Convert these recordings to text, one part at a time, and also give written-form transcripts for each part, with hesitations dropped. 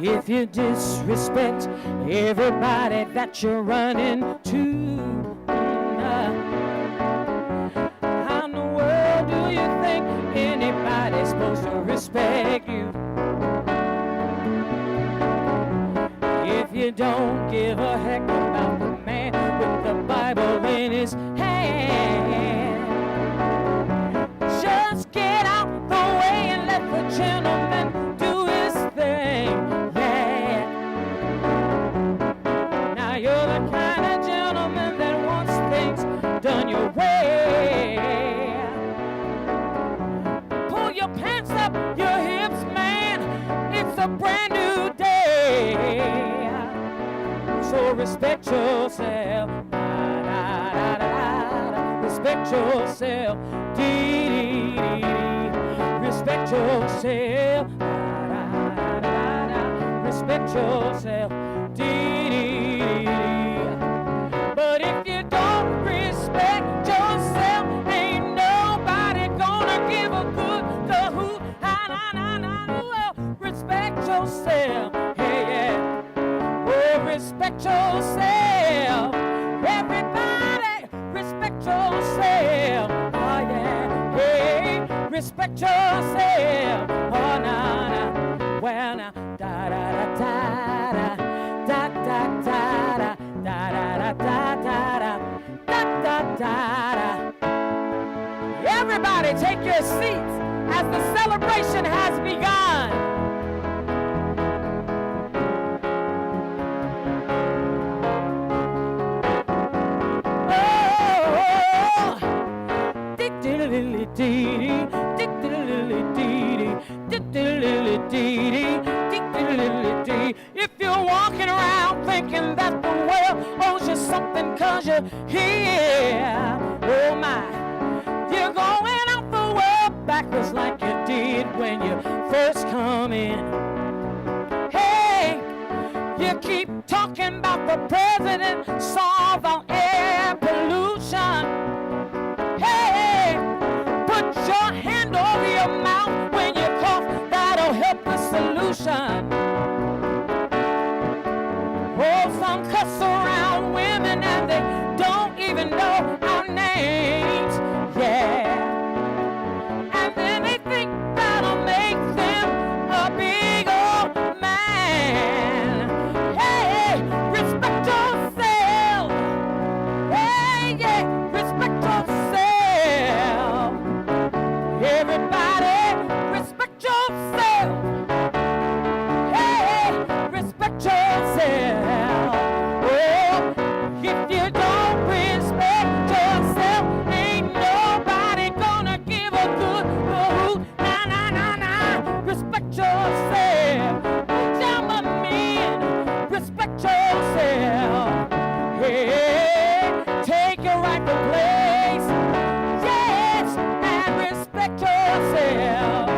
If you disrespect everybody that you're running to, how in the world do you think anybody's supposed to respect you? If you don't give a heck about the man with the Bible in his hand, just get out the way and let the gentleman do his thing. Yeah. Now you're the kind of gentleman that wants things done your way. Pull your pants up, your hips, man. It's a brand new day. So respect yourself. Respect yourself. Respect yourself. Respect yourself. But if you don't respect yourself, ain't nobody gonna give a good hoot. Respect yourself. Hey, yeah. Oh, respect yourself. Everybody, respect yourself. Oh, yeah. Hey, respect yourself. Oh, nah, nah. Well, now, da da da da da da da da da da da da da da da. Everybody, take your seats as the celebration has begun. If you're walking around thinking that the world owes you something 'cause you're here, oh my, you're going out the world backwards like you did when you first come in. Hey, you keep talking about the president solve all air pollution. Hey, put your hand over your mouth when you cough, that'll help the solution. Oh, some cuss around women and they don't even know our names, yeah. And then they think that'll make them a big old man. Hey, respect yourself. Hey, yeah, respect yourself. Everybody, respect yourself. Hey, respect yourself. Oh, if you don't respect yourself, ain't nobody gonna give a good hoot. Nah, nah, nah, nah. Respect yourself. Ujamaa men, respect yourself. Hey, take your rightful place. Yes, and respect yourself.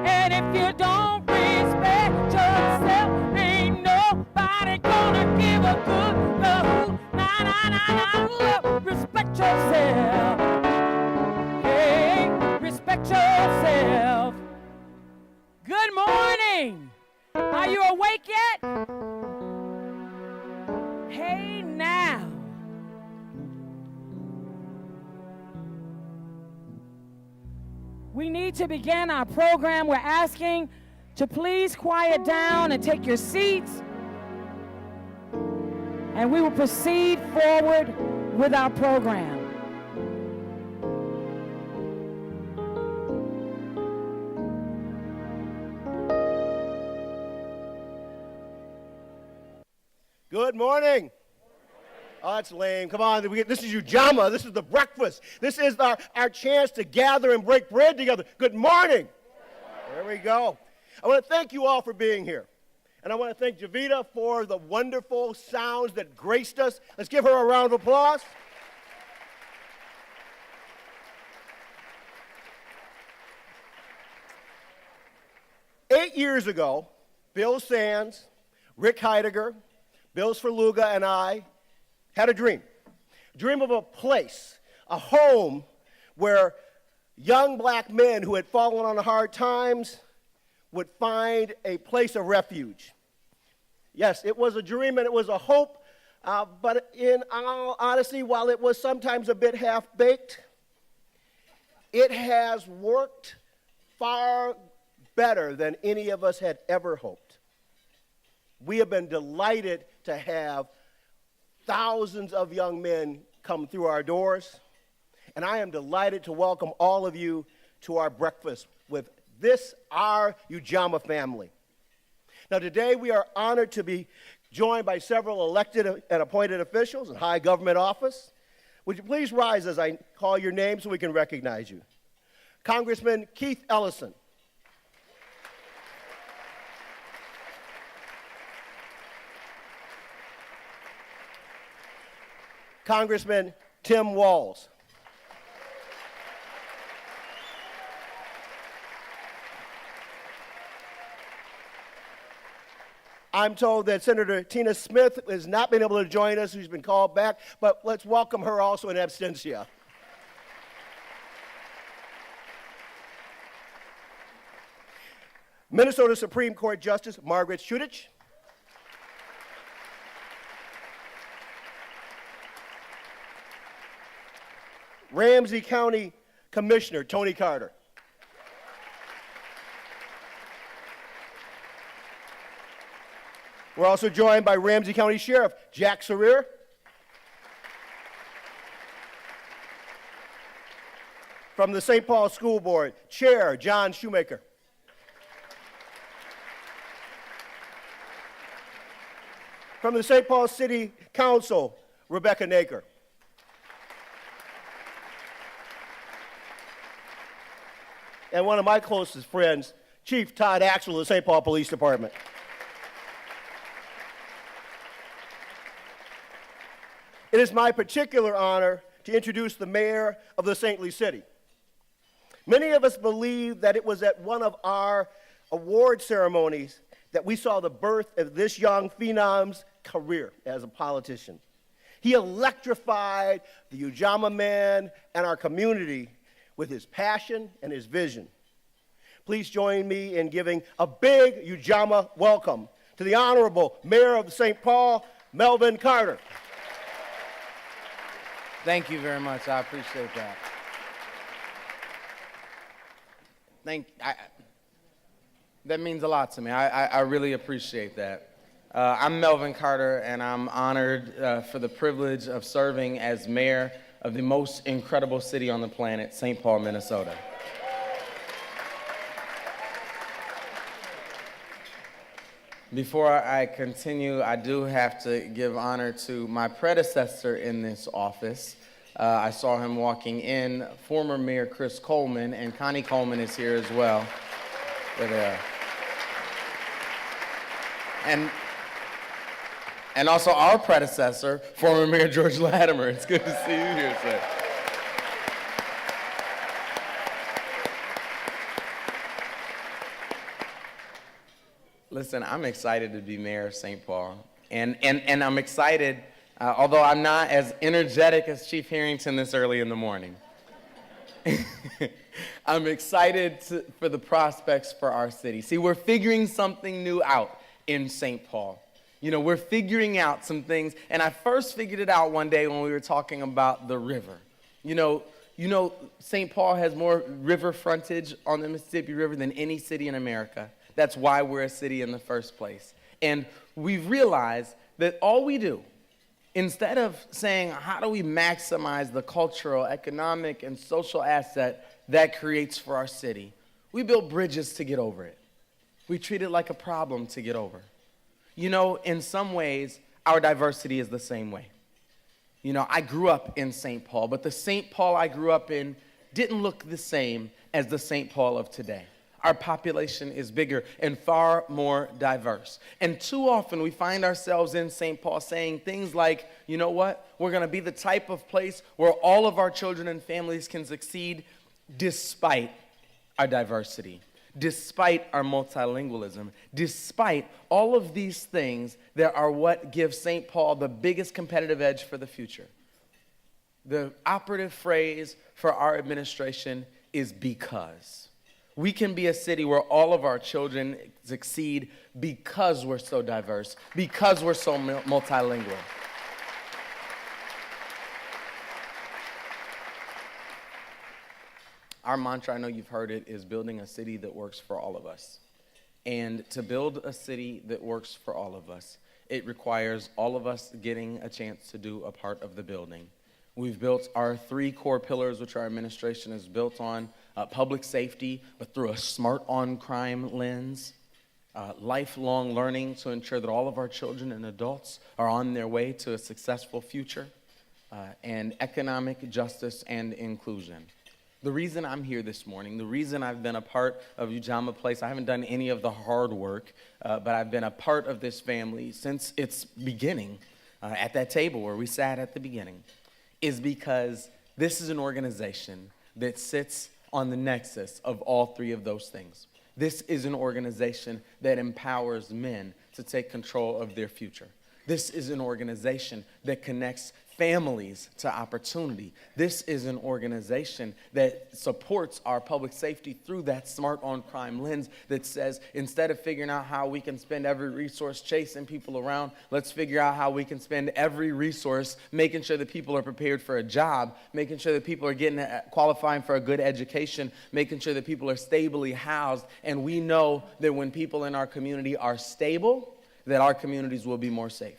And if you don't respect yourself, ain't nobody gonna give a good hoot. Nah, nah, nah, nah. Respect yourself. Hey, respect yourself. Good morning. Are you awake yet? Hey, now. We need to begin our program. We're asking to please quiet down and take your seats. And we will proceed forward with our program. Good morning. Oh, that's lame. Come on. This is Ujamaa. This is the breakfast. This is our chance to gather and break bread together. Good morning. There we go. I want to thank you all for being here. And I want to thank Javita for the wonderful sounds that graced us. Let's give her a round of applause. 8 years ago, Bill Sands, Rick Heidegger, Bill Sverluga, and I had a dream of a place, a home where young black men who had fallen on hard times would find a place of refuge. Yes, it was a dream and it was a hope, but in all honesty, while it was sometimes a bit half-baked, it has worked far better than any of us had ever hoped. We have been delighted to have thousands of young men come through our doors, and I am delighted to welcome all of you to our breakfast with this, our Ujamaa family. Now today we are honored to be joined by several elected and appointed officials in high government office. Would you please rise as I call your name so we can recognize you? Congressman Keith Ellison. Congressman Tim Walz. I'm told that Senator Tina Smith has not been able to join us. She's been called back, but let's welcome her also in absentia. Minnesota Supreme Court Justice Margaret Schutich. Ramsey County Commissioner Tony Carter. We're also joined by Ramsey County Sheriff Jack Sarir. From the St. Paul School Board, Chair John Shoemaker. From the St. Paul City Council, Rebecca Naker. And one of my closest friends, Chief Todd Axel of the St. Paul Police Department. It is my particular honor to introduce the mayor of the saintly city. Many of us believe that it was at one of our award ceremonies that we saw the birth of this young phenom's career as a politician. He electrified the Ujamaa man and our community with his passion and his vision. Please join me in giving a big Ujamaa welcome to the Honorable Mayor of St. Paul, Melvin Carter. Thank you very much. I appreciate that. That means a lot to me. I really appreciate that. I'm Melvin Carter, and I'm honored for the privilege of serving as mayor of the most incredible city on the planet, St. Paul, Minnesota. Before I continue, I do have to give honor to my predecessor in this office. I saw him walking in, former Mayor Chris Coleman, and Connie Coleman is here as well. They're there. And also our predecessor, former Mayor George Latimer. It's good to see you here, sir. Listen, I'm excited to be mayor of St. Paul. And I'm excited, although I'm not as energetic as Chief Harrington this early in the morning. I'm excited for the prospects for our city. See, we're figuring something new out in St. Paul. You know, we're figuring out some things, and I first figured it out one day when we were talking about the river. You know, St. Paul has more river frontage on the Mississippi River than any city in America. That's why we're a city in the first place. And we've realized that all we do, instead of saying, how do we maximize the cultural, economic, and social asset that creates for our city, we build bridges to get over it. We treat it like a problem to get over. You know, in some ways, our diversity is the same way. You know, I grew up in St. Paul, but the St. Paul I grew up in didn't look the same as the St. Paul of today. Our population is bigger and far more diverse. And too often we find ourselves in St. Paul saying things like, you know what, we're going to be the type of place where all of our children and families can succeed despite our diversity, despite our multilingualism, despite all of these things that are what give St. Paul the biggest competitive edge for the future. The operative phrase for our administration is because. We can be a city where all of our children succeed because we're so diverse, because we're so multilingual. Our mantra, I know you've heard it, is building a city that works for all of us. And to build a city that works for all of us, it requires all of us getting a chance to do a part of the building. We've built our 3 core pillars, which our administration is built on: public safety, but through a smart on crime lens, lifelong learning to ensure that all of our children and adults are on their way to a successful future, and economic justice and inclusion. The reason I'm here this morning, the reason I've been a part of Ujamaa Place, I haven't done any of the hard work, but I've been a part of this family since its beginning, at that table where we sat at the beginning, is because this is an organization that sits on the nexus of all 3 of those things. This is an organization that empowers men to take control of their future. This is an organization that connects families to opportunity. This is an organization that supports our public safety through that smart on crime lens that says, instead of figuring out how we can spend every resource chasing people around, let's figure out how we can spend every resource making sure that people are prepared for a job, making sure that people are getting qualifying for a good education, making sure that people are stably housed. And we know that when people in our community are stable, that our communities will be more safe.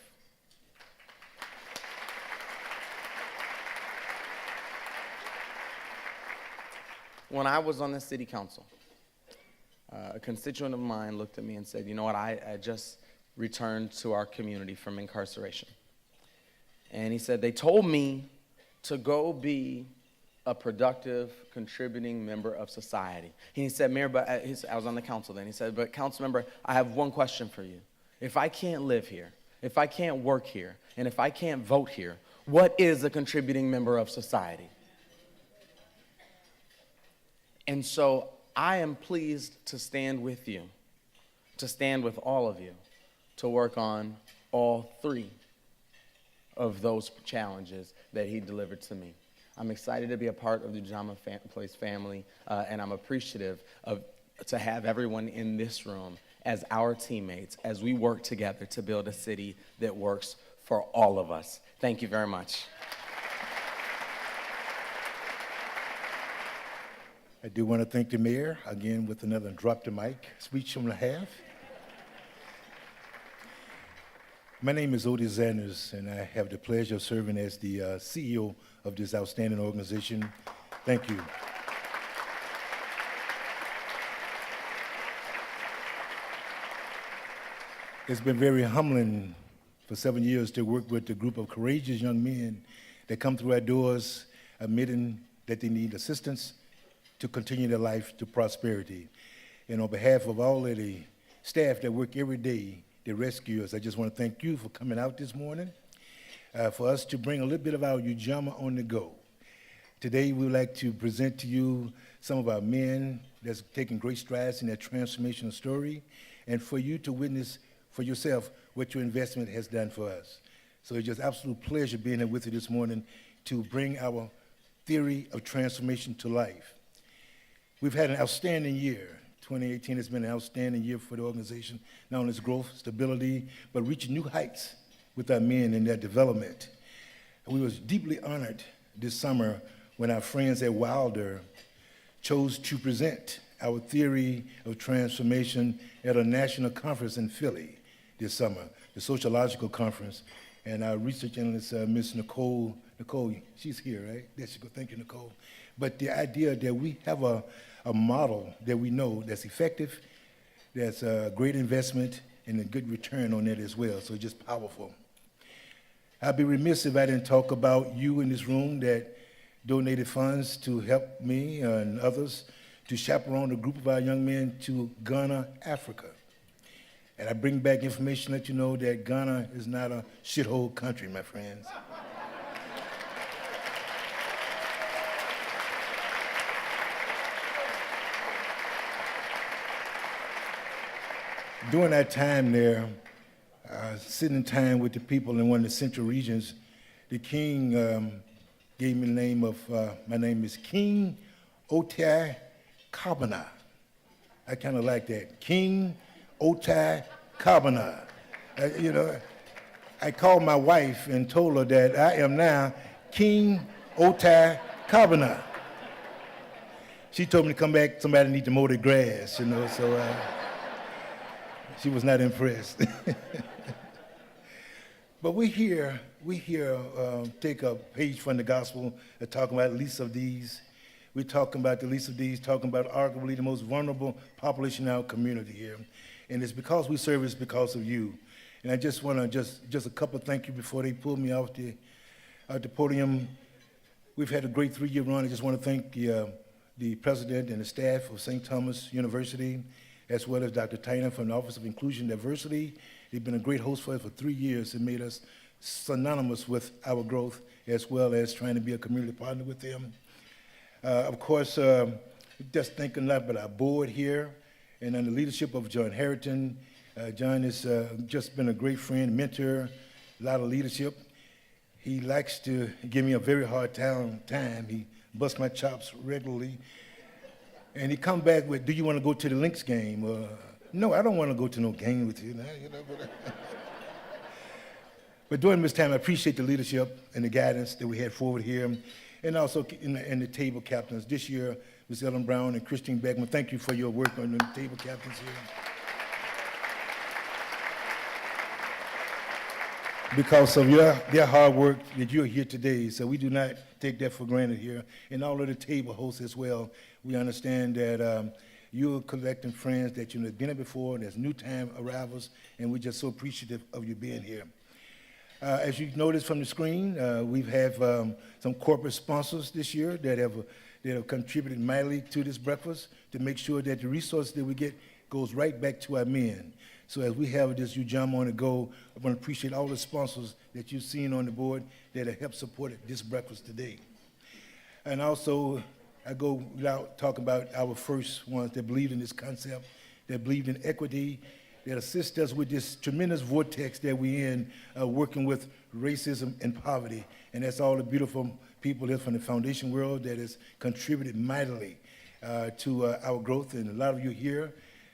When I was on the city council, a constituent of mine looked at me and said, you know what, I just returned to our community from incarceration. And he said, they told me to go be a productive, contributing member of society. He said, Mayor, but I was on the council then. He said, but council member, I have one question for you. If I can't live here, if I can't work here, and if I can't vote here, what is a contributing member of society? And so I am pleased to stand with you, to stand with all of you, to work on all 3 of those challenges that he delivered to me. I'm excited to be a part of the Ujamaa Place family, and I'm appreciative to have everyone in this room as our teammates as we work together to build a city that works for all of us. Thank you very much. I do want to thank the mayor again with another drop the mic speech on the half. My name is Otis Zanders, and I have the pleasure of serving as the CEO of this outstanding organization. Thank you. It's been very humbling for 7 years to work with a group of courageous young men that come through our doors admitting that they need assistance to continue their life to prosperity. And on behalf of all of the staff that work every day, the rescuers, I just want to thank you for coming out this morning, for us to bring a little bit of our Ujamaa on the go. Today, we would like to present to you some of our men that's taking great strides in their transformational story, and for you to witness for yourself what your investment has done for us. So it's just absolute pleasure being here with you this morning to bring our theory of transformation to life. We've had an outstanding year. 2018 has been an outstanding year for the organization, not only its growth, stability, but reaching new heights with our men and their development. And we was deeply honored this summer when our friends at Wilder chose to present our theory of transformation at a national conference in Philly this summer, the Sociological Conference. And our research analyst, Ms. Nicole, she's here, right? There she go. Thank you, Nicole. But the idea that we have a model that we know that's effective, that's a great investment, and a good return on it as well. So it's just powerful. I'd be remiss if I didn't talk about you in this room that donated funds to help me and others to chaperone a group of our young men to Ghana, Africa. And I bring back information to let you know that Ghana is not a shithole country, my friends. During that time there, sitting in time with the people in one of the central regions, the king gave me the name of, my name is King Otai Kabana. I kind of like that. King Otai Kabana. You know, I called my wife and told her that I am now King Otai Kabana. She told me to come back, somebody need to mow the grass, you know, so she was not impressed. But we here take a page from the gospel and talking about least of these. We're talking about the least of these, talking about arguably the most vulnerable population in our community here. And it's because we serve, it's because of you. And I just want to just a couple of thank you before they pull me off the podium. We've had a great 3-year run. I just want to thank the president and the staff of St. Thomas University, as well as Dr. Tynan from the Office of Inclusion and Diversity. They've been a great host for us for 3 years and made us synonymous with our growth, as well as trying to be a community partner with them. Of course, just thinking a lot about our board here, and under the leadership of John Harrington. John has just been a great friend, mentor, a lot of leadership. He likes to give me a very hard time. He busts my chops regularly. And he come back with, do you want to go to the Lynx game? No, I don't want to go to no game with you. Now, you know, but during this time, I appreciate the leadership and the guidance that we had forward here. And also in the table captains. This year, Ms. Ellen Brown and Christine Beckman, thank you for your work on the table captains here. Because of their hard work that you're here today, so we do not take that for granted here. And all of the table hosts as well, we understand that you're collecting friends that you've been here before, there's new time arrivals, and we're just so appreciative of you being here. As you noticed from the screen, we've had some corporate sponsors this year that have contributed mightily to this breakfast to make sure that the resources that we get goes right back to our men. So as we have this Ujamaa on the go, I want to appreciate all the sponsors that you've seen on the board that have helped support this breakfast today. And also, I go without talking about our first ones that believed in this concept, that believed in equity, that assist us with this tremendous vortex that we're in, working with racism and poverty. And that's all the beautiful people here from the foundation world that has contributed mightily to our growth. And a lot of you here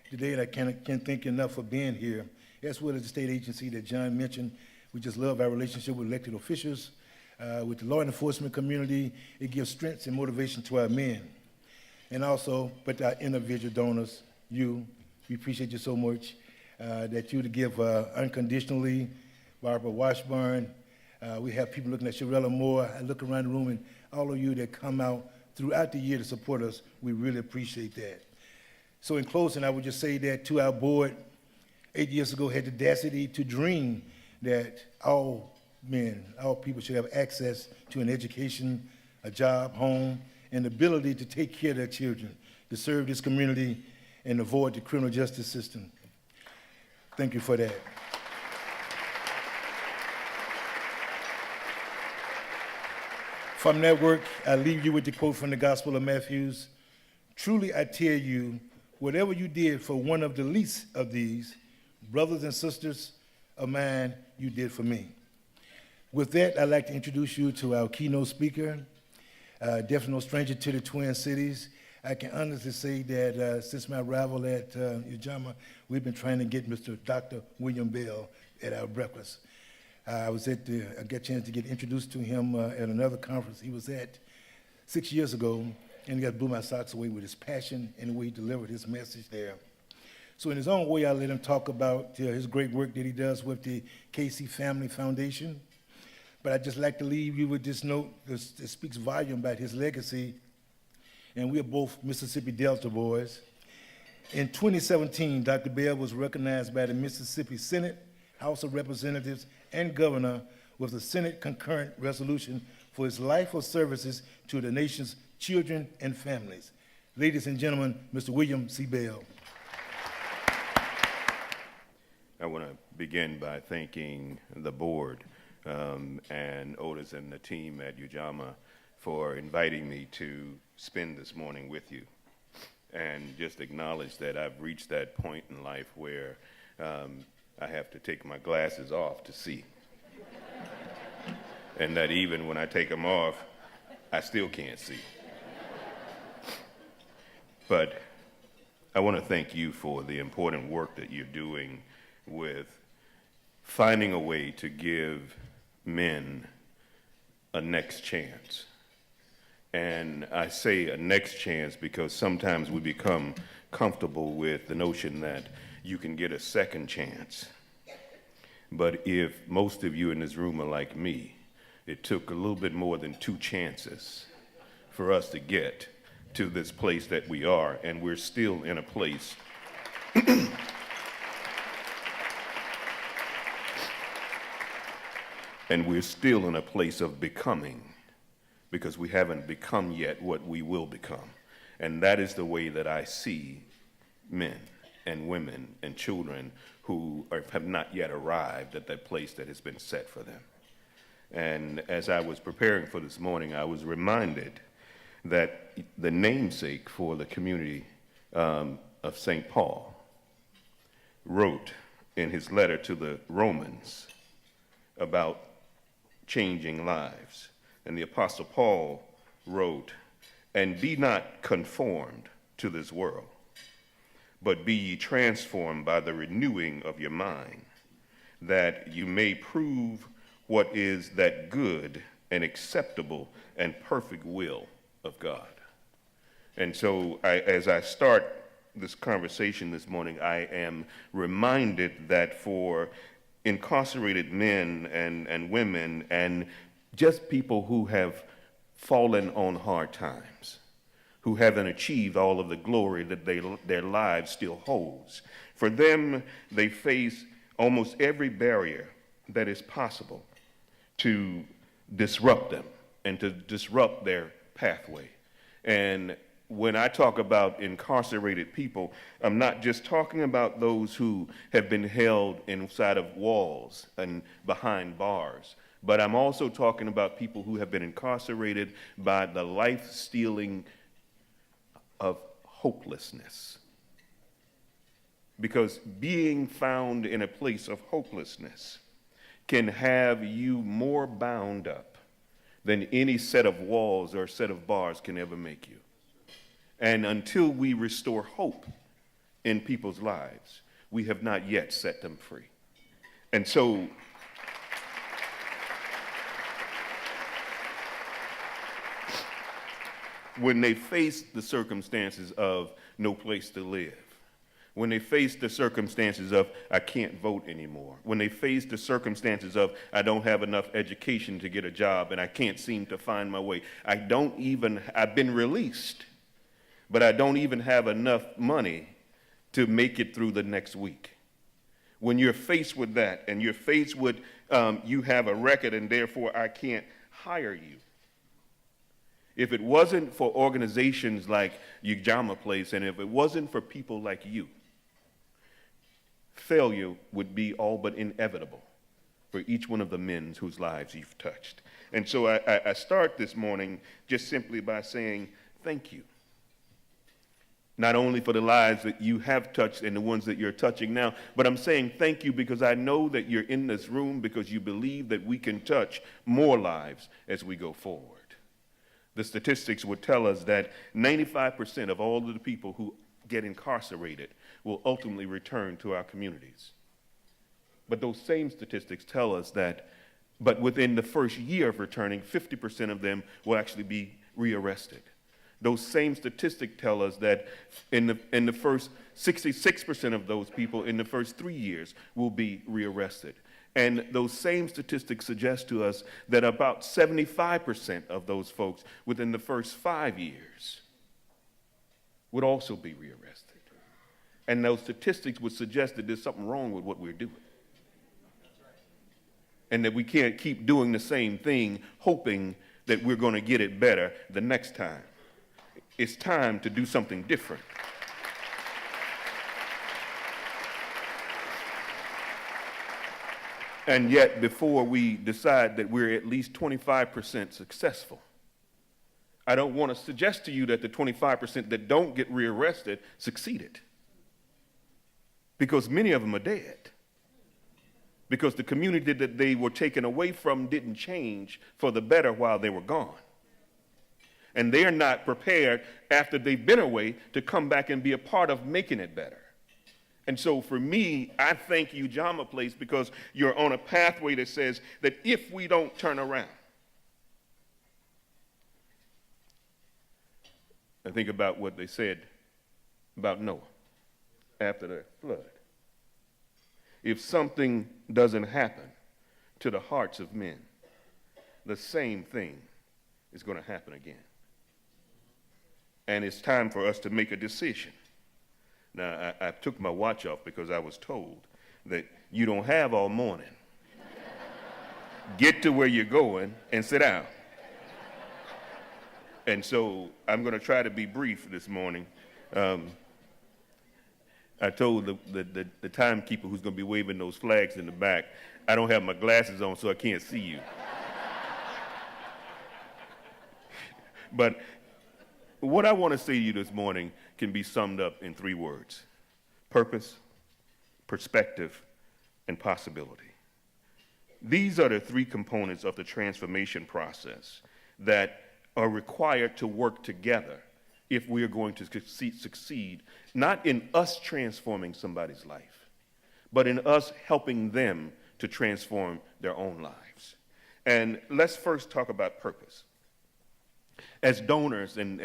today, and I can't thank you enough for being here. As well as the state agency that John mentioned, we just love our relationship with elected officials, with the law enforcement community. It gives strength and motivation to our men. And also, but our individual donors, we appreciate you so much, that you to give unconditionally, Barbara Washburn. We have people looking at Sharella Moore. I look around the room, and all of you that come out throughout the year to support us, we really appreciate that. So in closing, I would just say that to our board, 8 years ago, had the audacity to dream that all men, all people should have access to an education, a job, home, and the ability to take care of their children, to serve this community and avoid the criminal justice system. Thank you for that. From that work, I leave you with the quote from the Gospel of Matthew. Truly I tell you, whatever you did for one of the least of these, brothers and sisters of mine, you did for me. With that, I'd like to introduce you to our keynote speaker, definitely no stranger to the Twin Cities. I can honestly say that since my arrival at Ujamaa, we've been trying to get Mr. Dr. William Bell at our breakfast. I got a chance to get introduced to him at another conference he was at 6 years ago, and he got blew my socks away with his passion and the way he delivered his message there. So in his own way, I let him talk about his great work that he does with the Casey Family Foundation. But I'd just like to leave you with this note that speaks volume about his legacy. And we are both Mississippi Delta boys. In 2017, Dr. Bell was recognized by the Mississippi Senate, House of Representatives, and Governor with a Senate concurrent resolution for his life of services to the nation's children and families. Ladies and gentlemen, Mr. William C. Bell. I want to begin by thanking the board and Otis and the team at Ujamaa for inviting me to spend this morning with you, and just acknowledge that I've reached that point in life where I have to take my glasses off to see, and that even when I take them off, I still can't see. But I want to thank you for the important work that you're doing with finding a way to give men a next chance. And I say a next chance because sometimes we become comfortable with the notion that you can get a second chance. But if most of you in this room are like me, it took a little bit more than 2 chances for us to get to this place that we are, and we're still in a place and we're still in a place of becoming, because we haven't become yet what we will become. And that is the way that I see men and women and children who have not yet arrived at that place that has been set for them. And as I was preparing for this morning, I was reminded that the namesake for the community of St. Paul wrote in his letter to the Romans about changing lives. And the Apostle Paul wrote, "And be not conformed to this world, but be ye transformed by the renewing of your mind, that you may prove what is that good and acceptable and perfect will of God." And so as I start this conversation this morning, I am reminded that for incarcerated men and women and just people who have fallen on hard times, who haven't achieved all of the glory that their lives still holds, for them, they face almost every barrier that is possible to disrupt them and to disrupt their pathway. And when I talk about incarcerated people, I'm not just talking about those who have been held inside of walls and behind bars, but I'm also talking about people who have been incarcerated by the life-stealing of hopelessness. Because being found in a place of hopelessness can have you more bound up than any set of walls or set of bars can ever make you. And until we restore hope in people's lives, we have not yet set them free. And so when they face the circumstances of no place to live, when they face the circumstances of I can't vote anymore, when they face the circumstances of I don't have enough education to get a job and I can't seem to find my way, I've been released, but I don't even have enough money to make it through the next week. When you're faced with that and you're faced with you have a record and therefore I can't hire you. If it wasn't for organizations like Ujamaa Place and if it wasn't for people like you, failure would be all but inevitable for each one of the men whose lives you've touched. And so I start this morning just simply by saying thank you. Not only for the lives that you have touched and the ones that you're touching now, but I'm saying thank you because I know that you're in this room because you believe that we can touch more lives as we go forward. The statistics would tell us that 95% of all of the people who get incarcerated will ultimately return to our communities. But those same statistics tell us that, but within the first year of returning, 50% of them will actually be rearrested. Those same statistics tell us that in the first 66% of those people in the first 3 years will be rearrested. And those same statistics suggest to us that about 75% of those folks within the first 5 years would also be rearrested. And those statistics would suggest that there's something wrong with what we're doing. And that we can't keep doing the same thing, hoping that we're going to get it better the next time. It's time to do something different. And yet, before we decide that we're at least 25% successful, I don't want to suggest to you that the 25% that don't get rearrested succeeded. Because many of them are dead. Because the community that they were taken away from didn't change for the better while they were gone. And they are not prepared after they've been away to come back and be a part of making it better. And so for me, I thank Ujamaa Place because you're on a pathway that says that if we don't turn around, I think about what they said about Noah after the flood. If something doesn't happen to the hearts of men, the same thing is going to happen again. And it's time for us to make a decision. Now, I took my watch off because I was told that you don't have all morning. Get to where you're going and sit down. And so I'm going to try to be brief this morning. I told the timekeeper who's going to be waving those flags in the back, I don't have my glasses on, so I can't see you. But what I want to say to you this morning can be summed up in 3 words: purpose, perspective, and possibility. These are the 3 components of the transformation process that are required to work together if we are going to succeed, not in us transforming somebody's life, but in us helping them to transform their own lives. And let's first talk about purpose. As donors and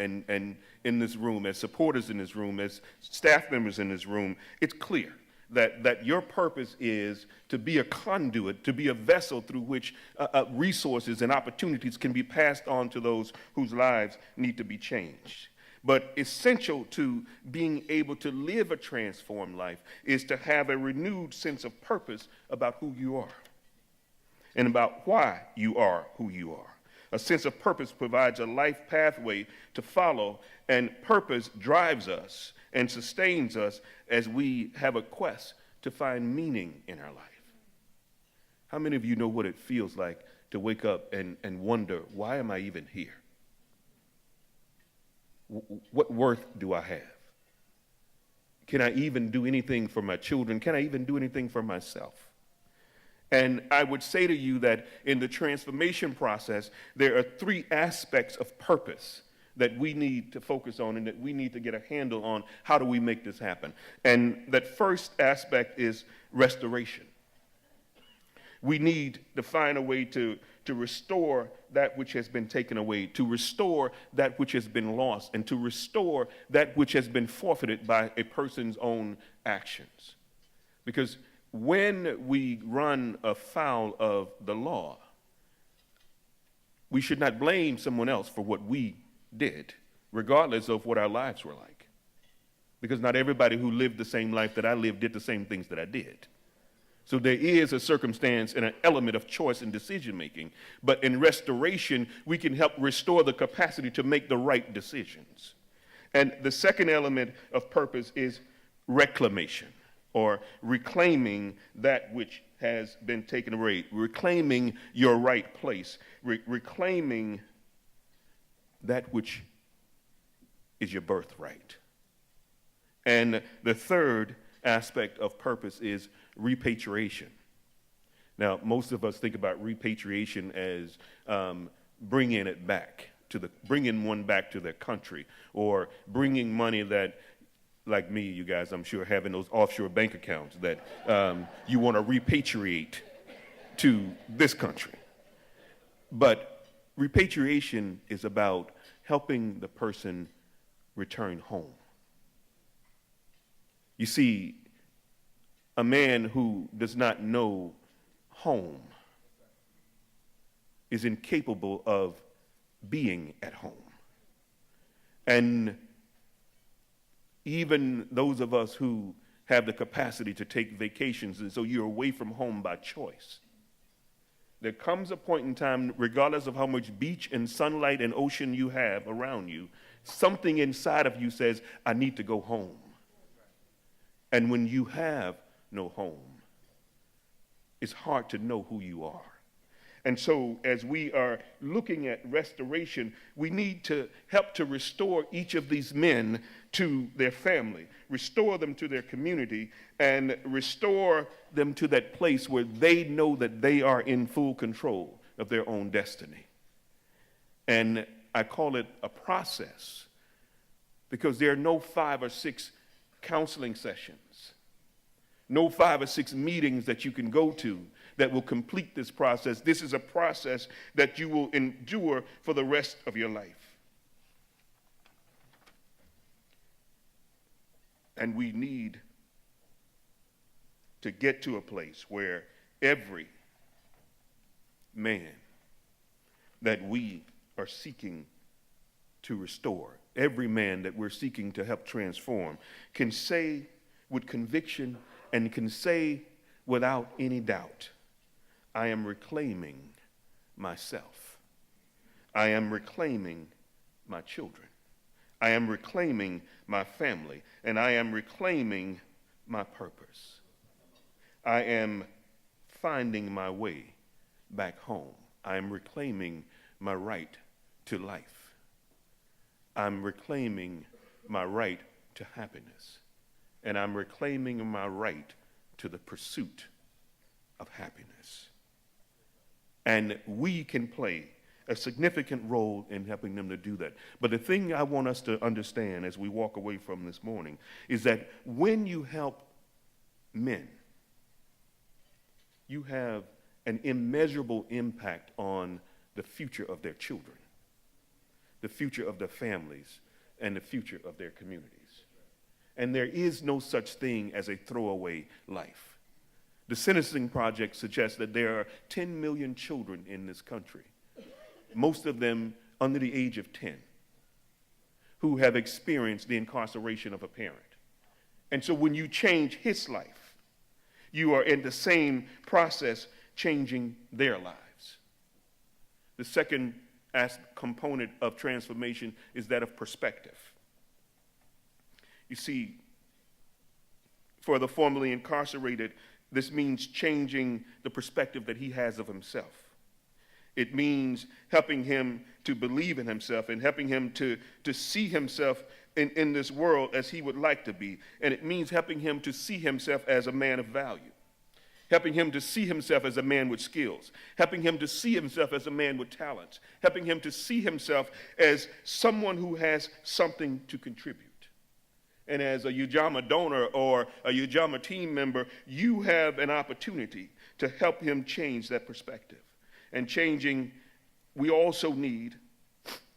in this room, as supporters in this room, as staff members in this room, it's clear that your purpose is to be a conduit, to be a vessel through which resources and opportunities can be passed on to those whose lives need to be changed. But essential to being able to live a transformed life is to have a renewed sense of purpose about who you are and about why you are who you are. A sense of purpose provides a life pathway to follow, and purpose drives us and sustains us as we have a quest to find meaning in our life. How many of you know what it feels like to wake up and wonder, why am I even here? What worth do I have? Can I even do anything for my children? Can I even do anything for myself? And I would say to you that in the transformation process, there are 3 aspects of purpose that we need to focus on and that we need to get a handle on. How do we make this happen? And that first aspect is restoration. We need to find a way to restore that which has been taken away, to restore that which has been lost, and to restore that which has been forfeited by a person's own actions. Because when we run afoul of the law, we should not blame someone else for what we did, regardless of what our lives were like. Because not everybody who lived the same life that I lived did the same things that I did. So there is a circumstance and an element of choice and decision making. But in restoration, we can help restore the capacity to make the right decisions. And the second element of purpose is reclamation, or reclaiming that which has been taken away, reclaiming your right place, reclaiming that which is your birthright. And the third aspect of purpose is repatriation. Now, most of us think about repatriation as bringing one back to their country, or bringing money that, like me, you guys, I'm sure, having those offshore bank accounts that you want to repatriate to this country. But repatriation is about helping the person return home. You see, a man who does not know home is incapable of being at home. And even those of us who have the capacity to take vacations, and so you're away from home by choice, there comes a point in time, regardless of how much beach and sunlight and ocean you have around you, something inside of you says, I need to go home. And when you have no home, it's hard to know who you are. And so as we are looking at restoration, we need to help to restore each of these men to their family, restore them to their community, and restore them to that place where they know that they are in full control of their own destiny. And I call it a process because there are no 5 or 6 counseling sessions, no 5 or 6 meetings that you can go to that will complete this process. This is a process that you will endure for the rest of your life. And we need to get to a place where every man that we are seeking to restore, every man that we're seeking to help transform, can say with conviction and can say without any doubt, I am reclaiming myself. I am reclaiming my children. I am reclaiming my family, and I am reclaiming my purpose. I am finding my way back home. I am reclaiming my right to life. I'm reclaiming my right to happiness. And I'm reclaiming my right to the pursuit of happiness. And we can play a significant role in helping them to do that. But the thing I want us to understand as we walk away from this morning is that when you help men, you have an immeasurable impact on the future of their children, the future of their families, and the future of their communities. And there is no such thing as a throwaway life. The Sentencing Project suggests that there are 10 million children in this country, most of them under the age of 10, who have experienced the incarceration of a parent. And so when you change his life, you are in the same process changing their lives. The second component of transformation is that of perspective. You see, for the formerly incarcerated, this means changing the perspective that he has of himself. It means helping him to believe in himself and helping him to see himself in this world as he would like to be. And it means helping him to see himself as a man of value, helping him to see himself as a man with skills, helping him to see himself as a man with talents, helping him to see himself as someone who has something to contribute. And as a Ujamaa donor or a Ujamaa team member, you have an opportunity to help him change that perspective. And changing, we also need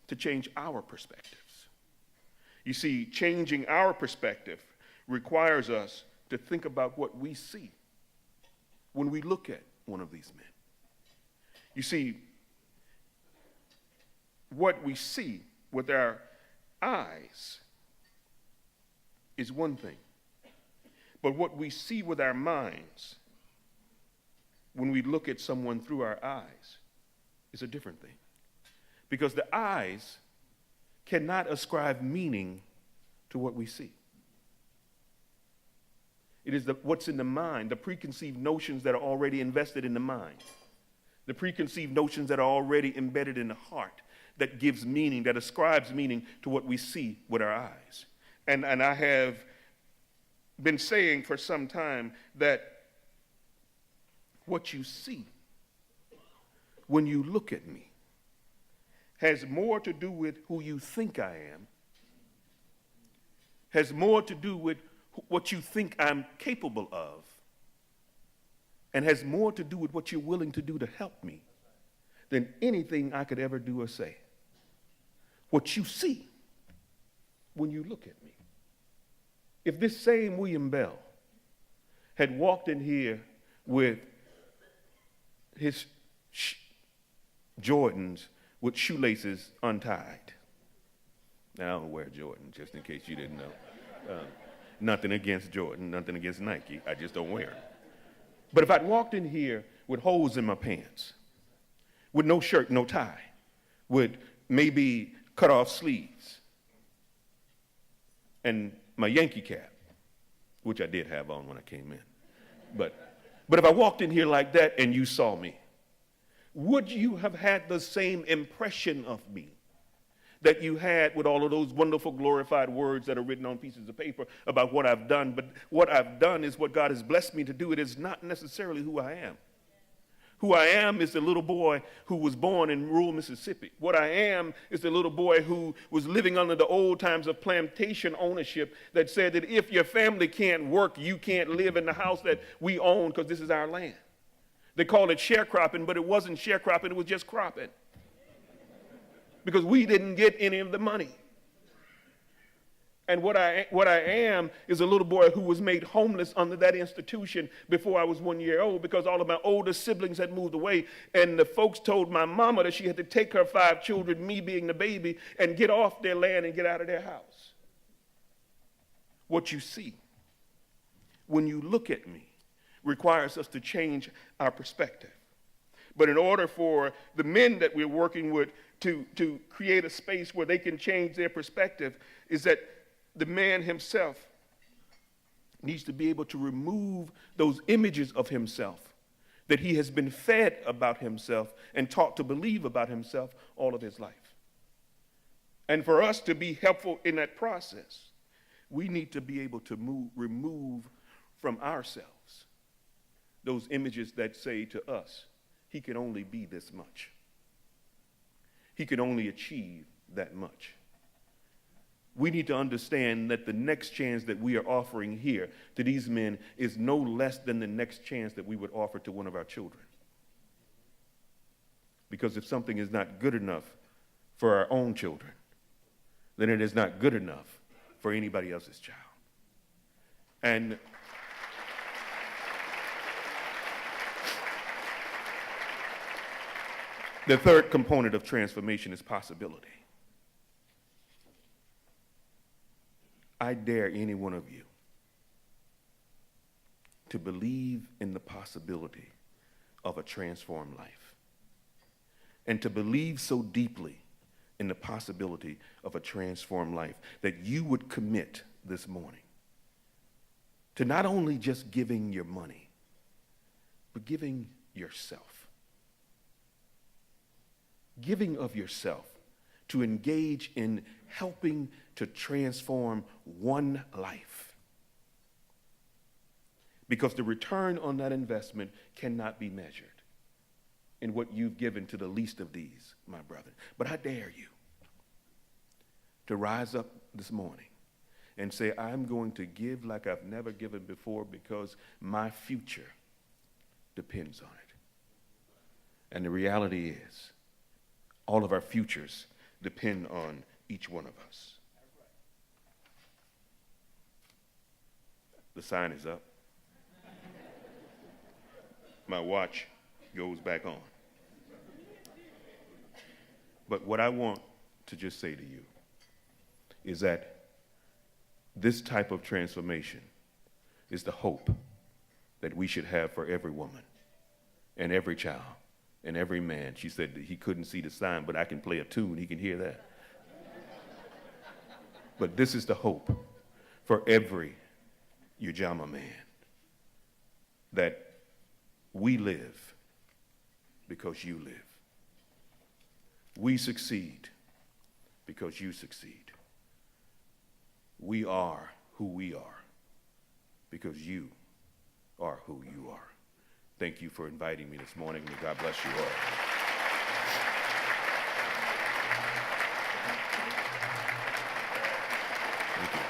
to change our perspectives. You see, changing our perspective requires us to think about what we see when we look at one of these men. You see, what we see with our eyes is one thing, but what we see with our minds when we look at someone through our eyes is a different thing. Because the eyes cannot ascribe meaning to what we see. It is what's in the mind, the preconceived notions that are already invested in the mind, the preconceived notions that are already embedded in the heart that gives meaning, that ascribes meaning to what we see with our eyes. And I have been saying for some time that what you see when you look at me has more to do with who you think I am, has more to do with what you think I'm capable of, and has more to do with what you're willing to do to help me than anything I could ever do or say. What you see when you look at me. If this same William Bell had walked in here with his Jordans with shoelaces untied. Now, I don't wear Jordan, just in case you didn't know. Nothing against Jordan, nothing against Nike. I just don't wear them. But if I'd walked in here with holes in my pants, with no shirt, no tie, with maybe cut off sleeves, and my Yankee cap, which I did have on when I came in. But if I walked in here like that and you saw me, would you have had the same impression of me that you had with all of those wonderful glorified words that are written on pieces of paper about what I've done? But what I've done is what God has blessed me to do. It is not necessarily who I am. Who I am is the little boy who was born in rural Mississippi. What I am is the little boy who was living under the old times of plantation ownership that said that if your family can't work, you can't live in the house that we own because this is our land. They called it sharecropping, but it wasn't sharecropping, it was just cropping. Because we didn't get any of the money. And what I am is a little boy who was made homeless under that institution before I was 1 year old because all of my older siblings had moved away. And the folks told my mama that she had to take her 5 children, me being the baby, and get off their land and get out of their house. What you see when you look at me requires us to change our perspective. But in order for the men that we're working with to create a space where they can change their perspective is that the man himself needs to be able to remove those images of himself that he has been fed about himself and taught to believe about himself all of his life. And for us to be helpful in that process, we need to be able to remove from ourselves those images that say to us, he can only be this much. He can only achieve that much. We need to understand that the next chance that we are offering here to these men is no less than the next chance that we would offer to one of our children. Because if something is not good enough for our own children, then it is not good enough for anybody else's child. And the third component of transformation is possibility. I dare any one of you to believe in the possibility of a transformed life and to believe so deeply in the possibility of a transformed life that you would commit this morning to not only just giving your money, but giving yourself. Giving of yourself to engage in helping to transform one life. Because the return on that investment cannot be measured in what you've given to the least of these, my brother. But I dare you to rise up this morning and say, I'm going to give like I've never given before because my future depends on it. And the reality is, all of our futures depend on each one of us. The sign is up. My watch goes back on. But what I want to just say to you is that this type of transformation is the hope that we should have for every woman and every child and every man. She said that he couldn't see the sign, but I can play a tune. He can hear that. But this is the hope for every Ujamaa man, that we live because you live. We succeed because you succeed. We are who we are because you are who you are. Thank you for inviting me this morning. May God bless you all. Thank you.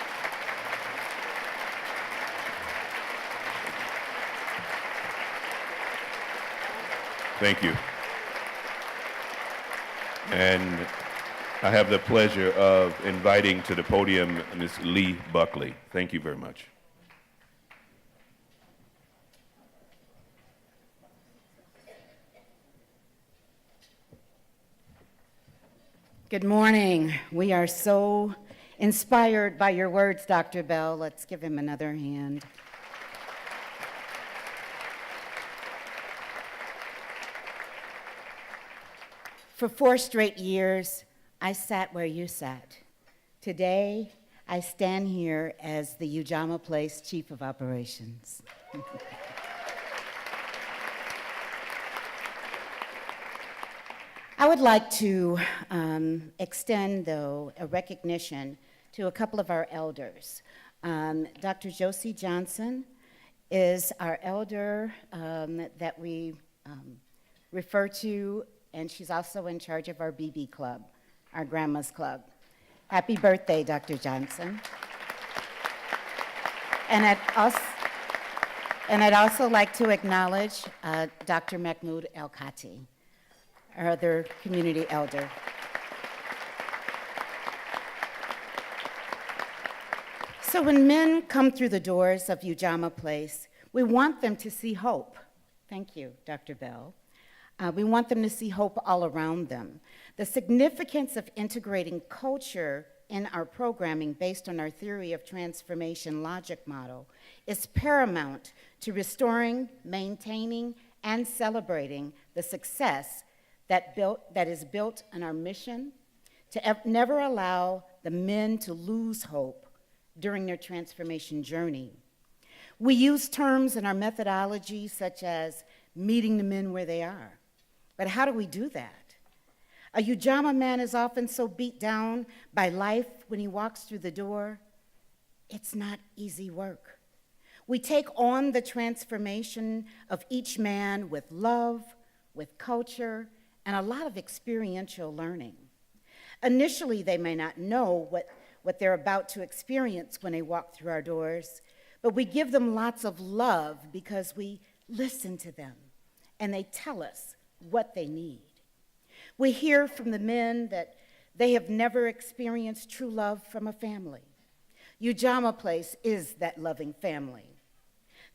Thank you. And I have the pleasure of inviting to the podium Ms. Lee Buckley. Thank you very much. Good morning. We are so inspired by your words, Dr. Bell. Let's give him another hand. For 4 straight years, I sat where you sat. Today, I stand here as the Ujamaa Place Chief of Operations. I would like to extend, though, a recognition to a couple of our elders. Dr. Josie Johnson is our elder that we refer to, and she's also in charge of our BB Club, our Grandma's Club. Happy birthday, Dr. Johnson. And I'd also like to acknowledge Dr. Mahmoud El-Khati, our other community elder. So when men come through the doors of Ujamaa Place, we want them to see hope. Thank you, Dr. Bell. We want them to see hope all around them. The significance of integrating culture in our programming based on our theory of transformation logic model is paramount to restoring, maintaining, and celebrating the success that is built on our mission to never allow the men to lose hope during their transformation journey. We use terms in our methodology such as meeting the men where they are. But how do we do that? A Ujamaa man is often so beat down by life when he walks through the door. It's not easy work. We take on the transformation of each man with love, with culture, and a lot of experiential learning. Initially, they may not know what they're about to experience when they walk through our doors, but we give them lots of love because we listen to them, and they tell us what they need. We hear from the men that they have never experienced true love from a family. Ujamaa Place is that loving family.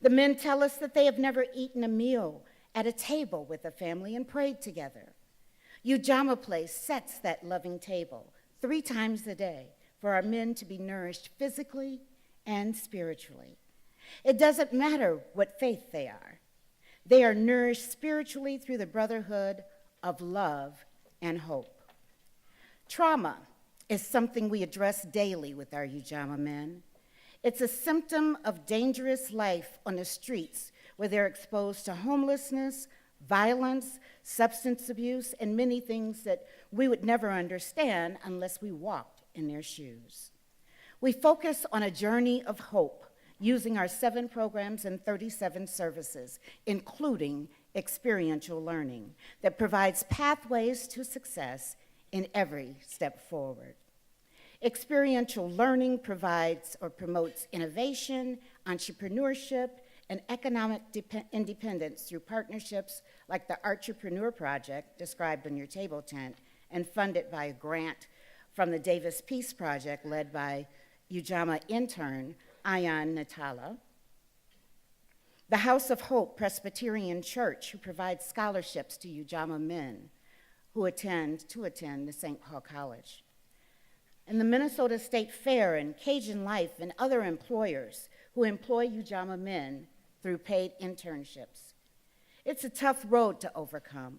The men tell us that they have never eaten a meal at a table with a family and prayed together. Ujamaa Place sets that loving table 3 times a day for our men to be nourished physically and spiritually. It doesn't matter what faith they are. They are nourished spiritually through the brotherhood of love and hope. Trauma is something we address daily with our Ujamaa men. It's a symptom of dangerous life on the streets where they're exposed to homelessness, violence, substance abuse, and many things that we would never understand unless we walked in their shoes. We focus on a journey of hope using our 7 programs and 37 services, including experiential learning that provides pathways to success in every step forward. Experiential learning provides or promotes innovation, entrepreneurship, and economic independence through partnerships like the Entrepreneur Project, described on your table tent, and funded by a grant from the Davis Peace Project led by Ujamaa intern Ayan Natala. The House of Hope Presbyterian Church, who provides scholarships to Ujamaa men who attend the St. Paul College. And the Minnesota State Fair and Cajun Life and other employers who employ Ujamaa men through paid internships. It's a tough road to overcome.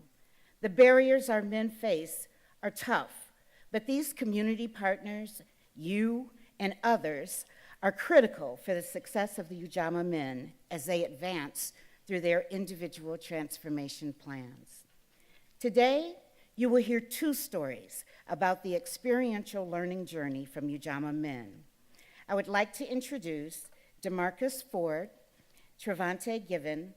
The barriers our men face are tough, but these community partners, you and others, are critical for the success of the Ujamaa men as they advance through their individual transformation plans. Today, you will hear 2 stories about the experiential learning journey from Ujamaa men. I would like to introduce DeMarcus Ford, Trevante Given,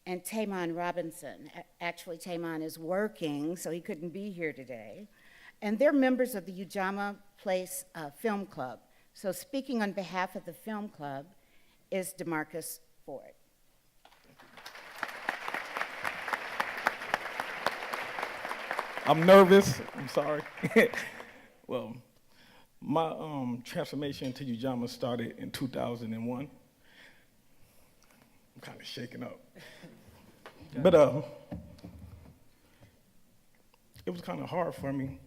and Tamon Robinson. Actually, Tamon is working, so he couldn't be here today. And they're members of the Ujamaa Place Film Club. So speaking on behalf of the film club is DeMarcus Ford. I'm nervous, I'm sorry. Well, my transformation to Ujamaa started in 2001. I'm kind of shaking up. But it was kind of hard for me.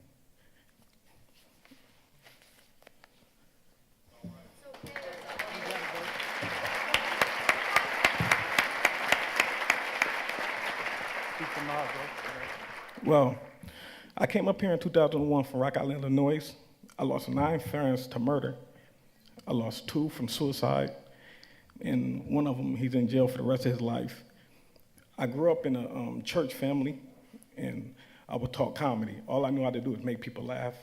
Well, I came up here in 2001 from Rock Island, Illinois. I lost 9 parents to murder. I lost 2 from suicide, and one of them, he's in jail for the rest of his life. I grew up in a church family, and I would talk comedy. All I knew how to do was make people laugh.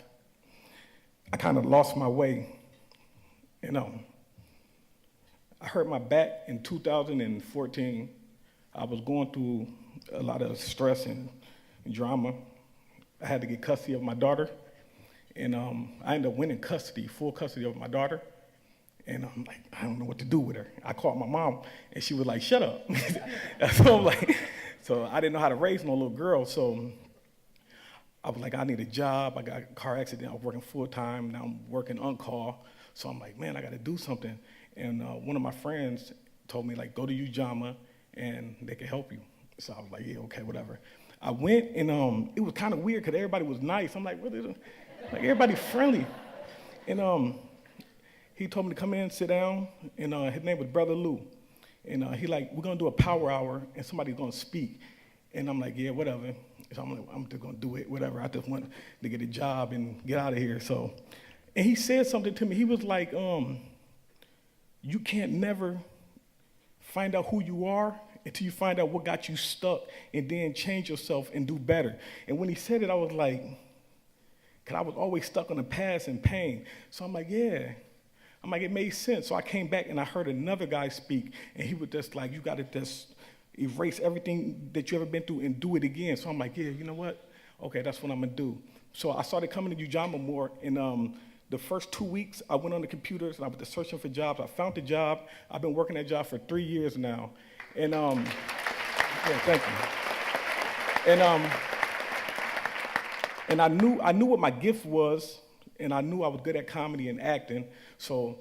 I kind of lost my way, I hurt my back in 2014. I was going through a lot of stress and drama. I had to get custody of my daughter, and I ended up winning custody, full custody of my daughter. And I'm like, I don't know what to do with her. I called my mom, and she was like, shut up. So I'm like, so I didn't know how to raise no little girl. So I was like, I need a job. I got a car accident. I was working full time. Now I'm working on call. So I'm like, man, I got to do something. And one of my friends told me, like, go to Ujamaa, and they can help you. So I was like, yeah, okay, whatever. I went, and it was kind of weird because everybody was nice. I'm like, what is it? Like, everybody friendly. And he told me to come in, sit down, and his name was Brother Lou. And he like, we're gonna do a power hour, and somebody's gonna speak. And I'm like, yeah, whatever. So I'm like, I'm just gonna do it, whatever. I just want to get a job and get out of here. So, and he said something to me. He was like, you can't never find out who you are until you find out what got you stuck, and then change yourself and do better. And when he said it, I was like, because I was always stuck on the past and pain. So I'm like, yeah. I'm like, it made sense. So I came back and I heard another guy speak, and he was just like, you got to just erase everything that you ever been through and do it again. So I'm like, yeah, you know what? Okay, that's what I'm going to do. So I started coming to Ujamaa more, and the first 2 weeks, I went on the computers, and I was just searching for jobs. I found the job. I've been working that job for 3 years now. And, yeah, thank you. And I knew what my gift was, and I knew I was good at comedy and acting. So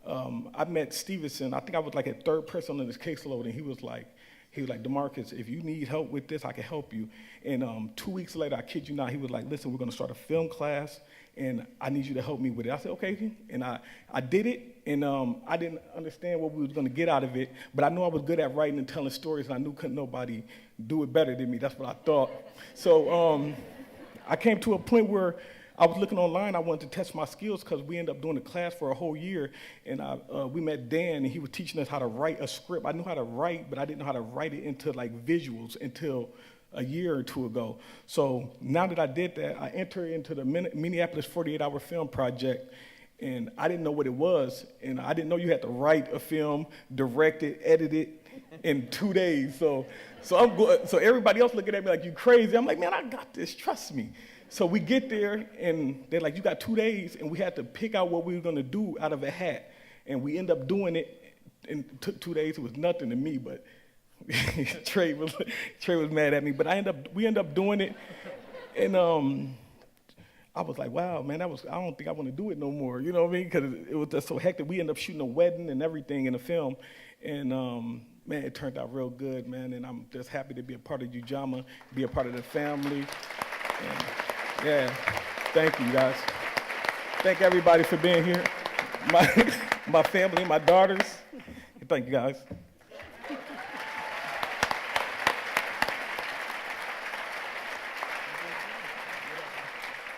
I met Stevenson. I think I was like a third person on this caseload, and he was like, DeMarcus, if you need help with this, I can help you. And 2 weeks later, I kid you not, he was like, listen, we're gonna start a film class, and I need you to help me with it. I said, okay, and I did it, and I didn't understand what we was gonna get out of it, but I knew I was good at writing and telling stories, and I knew couldn't nobody do it better than me. That's what I thought. So I came to a point where I was looking online. I wanted to test my skills because we ended up doing a class for a whole year, and we met Dan, and he was teaching us how to write a script. I knew how to write, but I didn't know how to write it into like visuals until a year or two ago. So now that I did that, I entered into the Minneapolis 48-hour film project, and I didn't know what it was, and I didn't know you had to write a film, direct it, edit it in 2 days. So everybody else looking at me like you crazy. I'm like, man, I got this. Trust me. So we get there, and they're like, you got 2 days, and we had to pick out what we were going to do out of a hat. And we end up doing it, and it took 2 days. It was nothing to me, but Trey was mad at me. But we end up doing it, and I was like, wow, man, I don't think I want to do it no more. You know what I mean? Because it was just so hectic. We ended up shooting a wedding and everything in the film, and man, it turned out real good, man. And I'm just happy to be a part of Ujamaa, be a part of the family. And, yeah, thank you, guys. Thank everybody for being here. My family, my daughters. Thank you, guys.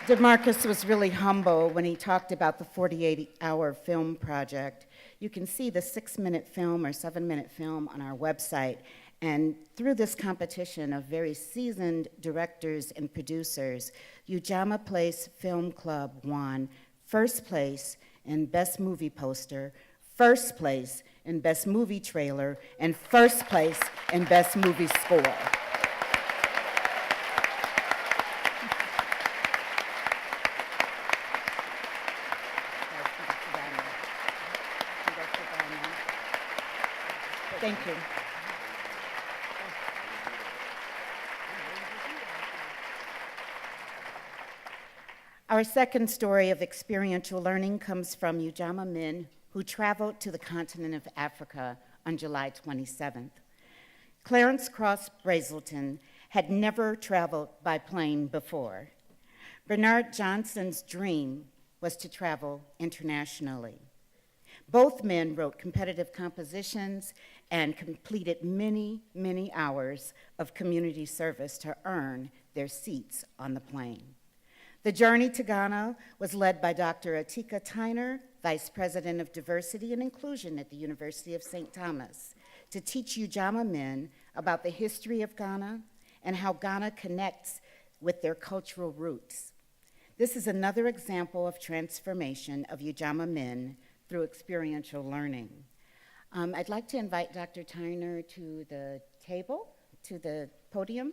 DeMarcus was really humble when he talked about the 48-hour film project. You can see the 6-minute film or 7-minute film on our website. And through this competition of very seasoned directors and producers, Ujamaa Place Film Club won first place in Best Movie Poster, first place in Best Movie Trailer, and first place in Best Movie Score. Thank you. Our second story of experiential learning comes from Ujamaa men who traveled to the continent of Africa on July 27th. Clarence Cross Brazelton had never traveled by plane before. Bernard Johnson's dream was to travel internationally. Both men wrote competitive compositions and completed many, many hours of community service to earn their seats on the plane. The journey to Ghana was led by Dr. Atika Tyner, Vice President of Diversity and Inclusion at the University of St. Thomas, to teach Ujamaa men about the history of Ghana and how Ghana connects with their cultural roots. This is another example of transformation of Ujamaa men through experiential learning. I'd like to invite Dr. Tyner to the table, to the podium.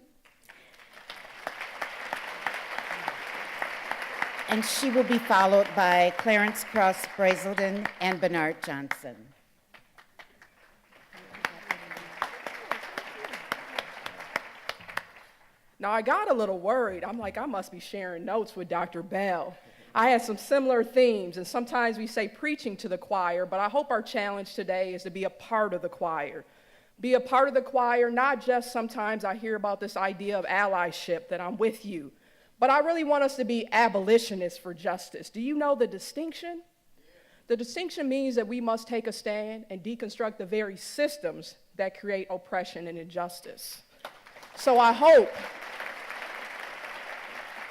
And she will be followed by Clarence Cross Brazelton and Bernard Johnson. Now, I got a little worried. I'm like, I must be sharing notes with Dr. Bell. I had some similar themes, and sometimes we say preaching to the choir, but I hope our challenge today is to be a part of the choir. Be a part of the choir, not just sometimes I hear about this idea of allyship, that I'm with you, but I really want us to be abolitionists for justice. Do you know the distinction? The distinction means that we must take a stand and deconstruct the very systems that create oppression and injustice. So I hope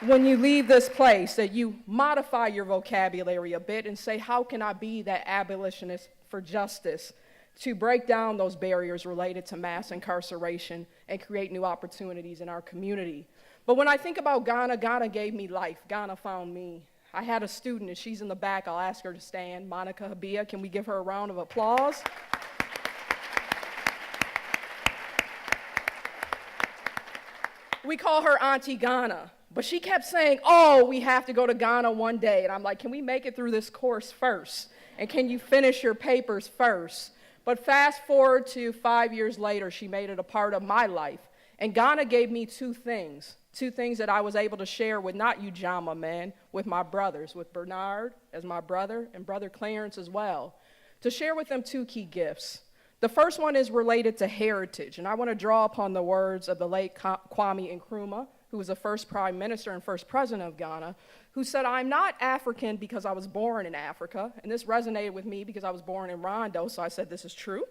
when you leave this place that you modify your vocabulary a bit and say, how can I be that abolitionist for justice to break down those barriers related to mass incarceration and create new opportunities in our community? But when I think about Ghana, Ghana gave me life. Ghana found me. I had a student, and she's in the back. I'll ask her to stand. Monica Habia, can we give her a round of applause? We call her Auntie Ghana. But she kept saying, oh, we have to go to Ghana one day. And I'm like, can we make it through this course first? And can you finish your papers first? But fast forward to 5 years later, she made it a part of my life. And Ghana gave me two things that I was able to share with not Ujamaa men, with my brothers, with Bernard as my brother and brother Clarence as well, to share with them two key gifts. The first one is related to heritage. And I want to draw upon the words of the late Kwame Nkrumah, who was the first prime minister and first president of Ghana, who said, I'm not African because I was born in Africa. And this resonated with me because I was born in Rondo, so I said, this is true.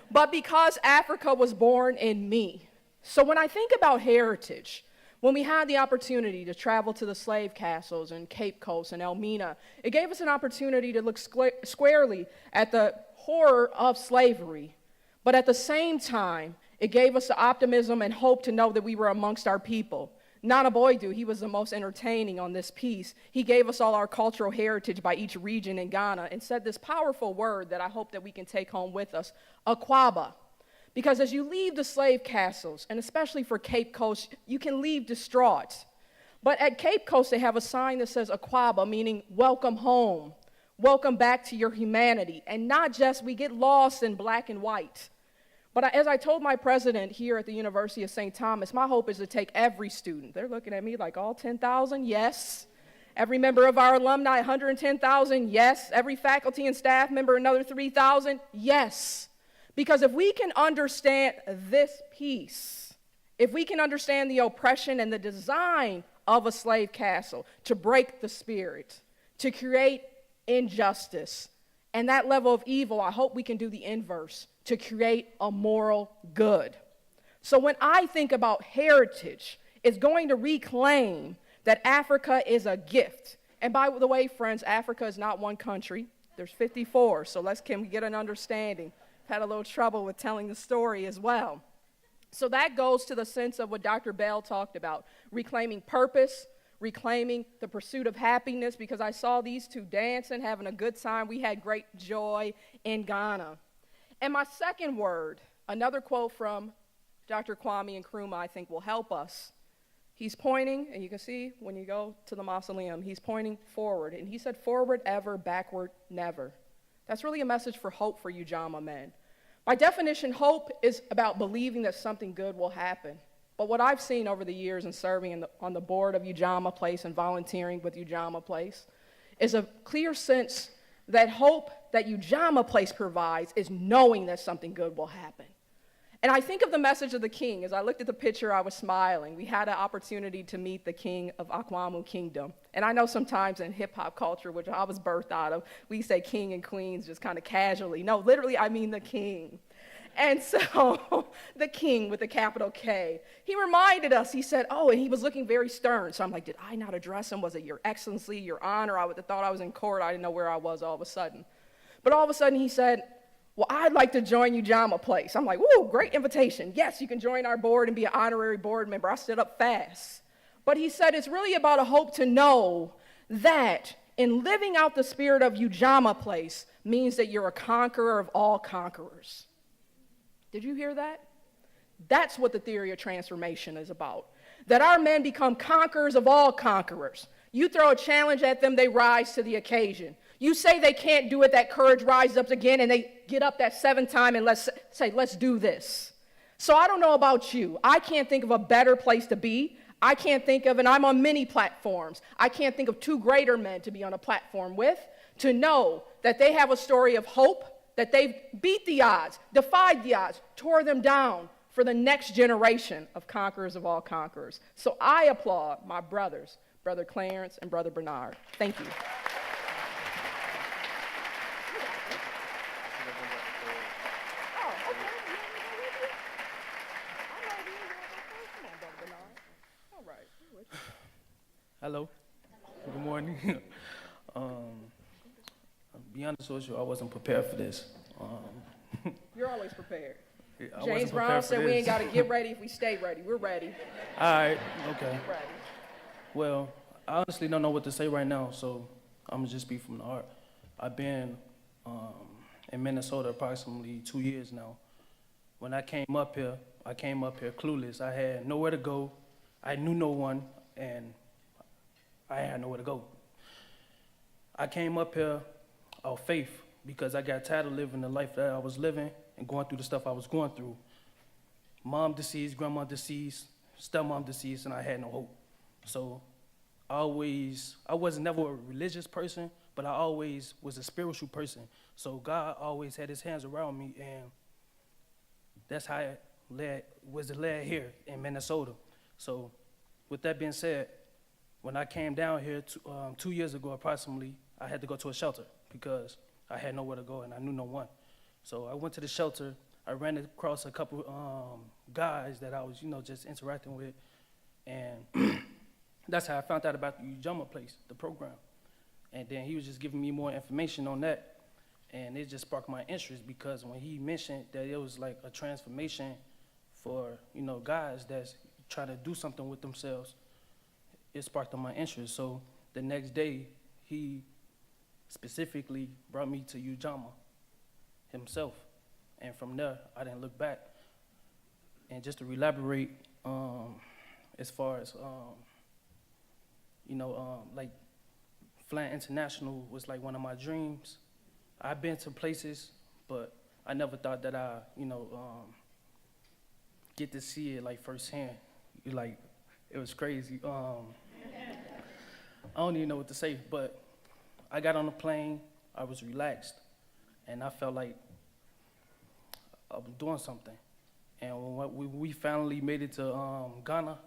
But because Africa was born in me. So when I think about heritage, when we had the opportunity to travel to the slave castles in Cape Coast and Elmina, it gave us an opportunity to look squarely at the horror of slavery. But at the same time, it gave us the optimism and hope to know that we were amongst our people. Nana Boydu, he was the most entertaining on this piece. He gave us all our cultural heritage by each region in Ghana and said this powerful word that I hope that we can take home with us, Akwaba. Because as you leave the slave castles, and especially for Cape Coast, you can leave distraught. But at Cape Coast, they have a sign that says Akwaba, meaning welcome home, welcome back to your humanity. And not just we get lost in black and white. But as I told my president here at the University of St. Thomas, my hope is to take every student. They're looking at me like all 10,000, yes. Every member of our alumni, 110,000, yes. Every faculty and staff member, another 3,000, yes. Because if we can understand this piece, if we can understand the oppression and the design of a slave castle to break the spirit, to create injustice, and that level of evil, I hope we can do the inverse, to create a moral good. So when I think about heritage, it's going to reclaim that Africa is a gift. And by the way, friends, Africa is not one country. There's 54, so can we get an understanding? I've had a little trouble with telling the story as well. So that goes to the sense of what Dr. Bell talked about, reclaiming purpose, reclaiming the pursuit of happiness, because I saw these two dancing, having a good time. We had great joy in Ghana. And my second word, another quote from Dr. Kwame Nkrumah, I think will help us. He's pointing, and you can see when you go to the mausoleum, he's pointing forward. And he said, forward ever, backward never. That's really a message for hope for Ujamaa men. By definition, hope is about believing that something good will happen. But what I've seen over the years in serving on the board of Ujamaa Place and volunteering with Ujamaa Place is a clear sense that hope that Ujamaa Place provides is knowing that something good will happen. And I think of the message of the king. As I looked at the picture, I was smiling. We had an opportunity to meet the king of Akwamu Kingdom. And I know sometimes in hip-hop culture, which I was birthed out of, we say king and queens just kind of casually. No, literally, I mean the king. And so the king with the capital K, he reminded us, he said, oh, and he was looking very stern. So I'm like, did I not address him? Was it your excellency, your honor? I would have thought I was in court. I didn't know where I was all of a sudden. But all of a sudden he said, well, I'd like to join Ujamaa Place. I'm like, woo, great invitation. Yes, you can join our board and be an honorary board member. I stood up fast. But he said it's really about a hope to know that in living out the spirit of Ujamaa Place means that you're a conqueror of all conquerors. Did you hear that? That's what the theory of transformation is about. That our men become conquerors of all conquerors. You throw a challenge at them, they rise to the occasion. You say they can't do it, that courage rises up again, and they get up that seventh time and let's do this. So I don't know about you. I can't think of a better place to be. I can't think of, and I'm on many platforms, I can't think of two greater men to be on a platform with, to know that they have a story of hope, that they've beat the odds, defied the odds, tore them down for the next generation of conquerors of all conquerors. So I applaud my brothers, Brother Clarence and Brother Bernard. Thank you. Hello. Good morning. Be honest with you, I wasn't prepared for this. You're always prepared. I James wasn't Brown prepared for said we this. ain't got to get ready if we stay ready. We're ready. All right, okay. Ready. Well, I honestly don't know what to say right now, so I'm gonna just speak from the heart. I've been in Minnesota approximately 2 years now. When I came up here clueless. I had nowhere to go. I knew no one, and I had nowhere to go. I came up here of faith because I got tired of living the life that I was living and going through the stuff I was going through. Mom deceased, grandma deceased, stepmom deceased, and I had no hope. So I was never a religious person, but I always was a spiritual person. So God always had his hands around me, and that's how it was led here in Minnesota. So with that being said, when I came down here 2 years ago approximately, I had to go to a shelter because I had nowhere to go and I knew no one. So I went to the shelter. I ran across a couple guys that I was, just interacting with, and that's how I found out about the Ujamaa place, the program. And then he was just giving me more information on that, and it just sparked my interest because when he mentioned that it was like a transformation for, guys that's trying to do something with themselves, it sparked on my interest. So the next day, he specifically brought me to Ujamaa himself. And from there, I didn't look back. And just to elaborate, as far as, like flying international was like one of my dreams. I've been to places, but I never thought that I, get to see it like firsthand. It was crazy. I don't even know what to say, but I got on the plane, I was relaxed, and I felt like I was doing something. And when we finally made it to Ghana,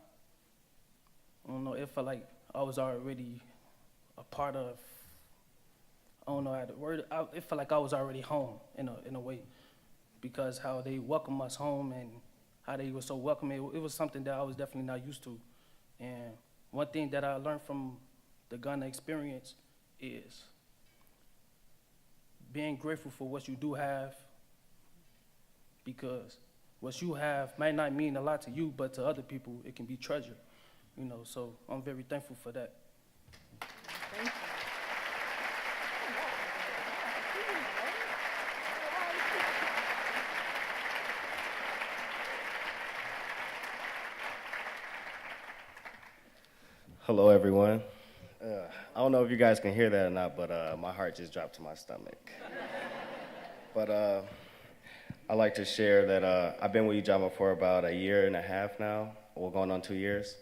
I don't know, it felt like I was already a part of, I don't know how to word it, it felt like I was already home in a way, because how they welcomed us home and how they were so welcoming, it was something that I was definitely not used to. And one thing that I learned from the Ghana experience is being grateful for what you do have, because what you have might not mean a lot to you, but to other people, it can be treasure, so I'm very thankful for that. Thank you. Hello, everyone. I don't know if you guys can hear that or not, but my heart just dropped to my stomach. But I'd like to share that I've been with Ujamaa for about 1.5 years now. We're going on 2 years.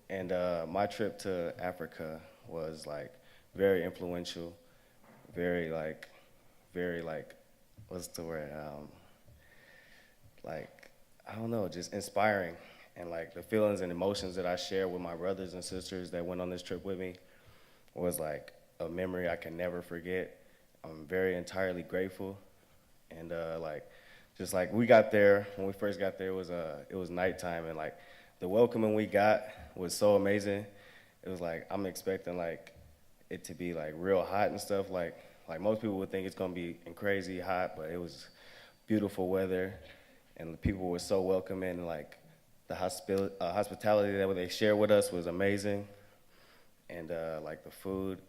And my trip to Africa was very influential, very what's the word? I don't know, just inspiring. And the feelings and emotions that I shared with my brothers and sisters that went on this trip with me was a memory I can never forget. I'm very entirely grateful. And we got there, when we first got there, it was nighttime, and the welcoming we got was so amazing. It was I'm expecting it to be real hot and stuff. Like most people would think it's gonna be crazy hot, but it was beautiful weather, and the people were so welcoming, and the hospitality that they shared with us was amazing. And the food,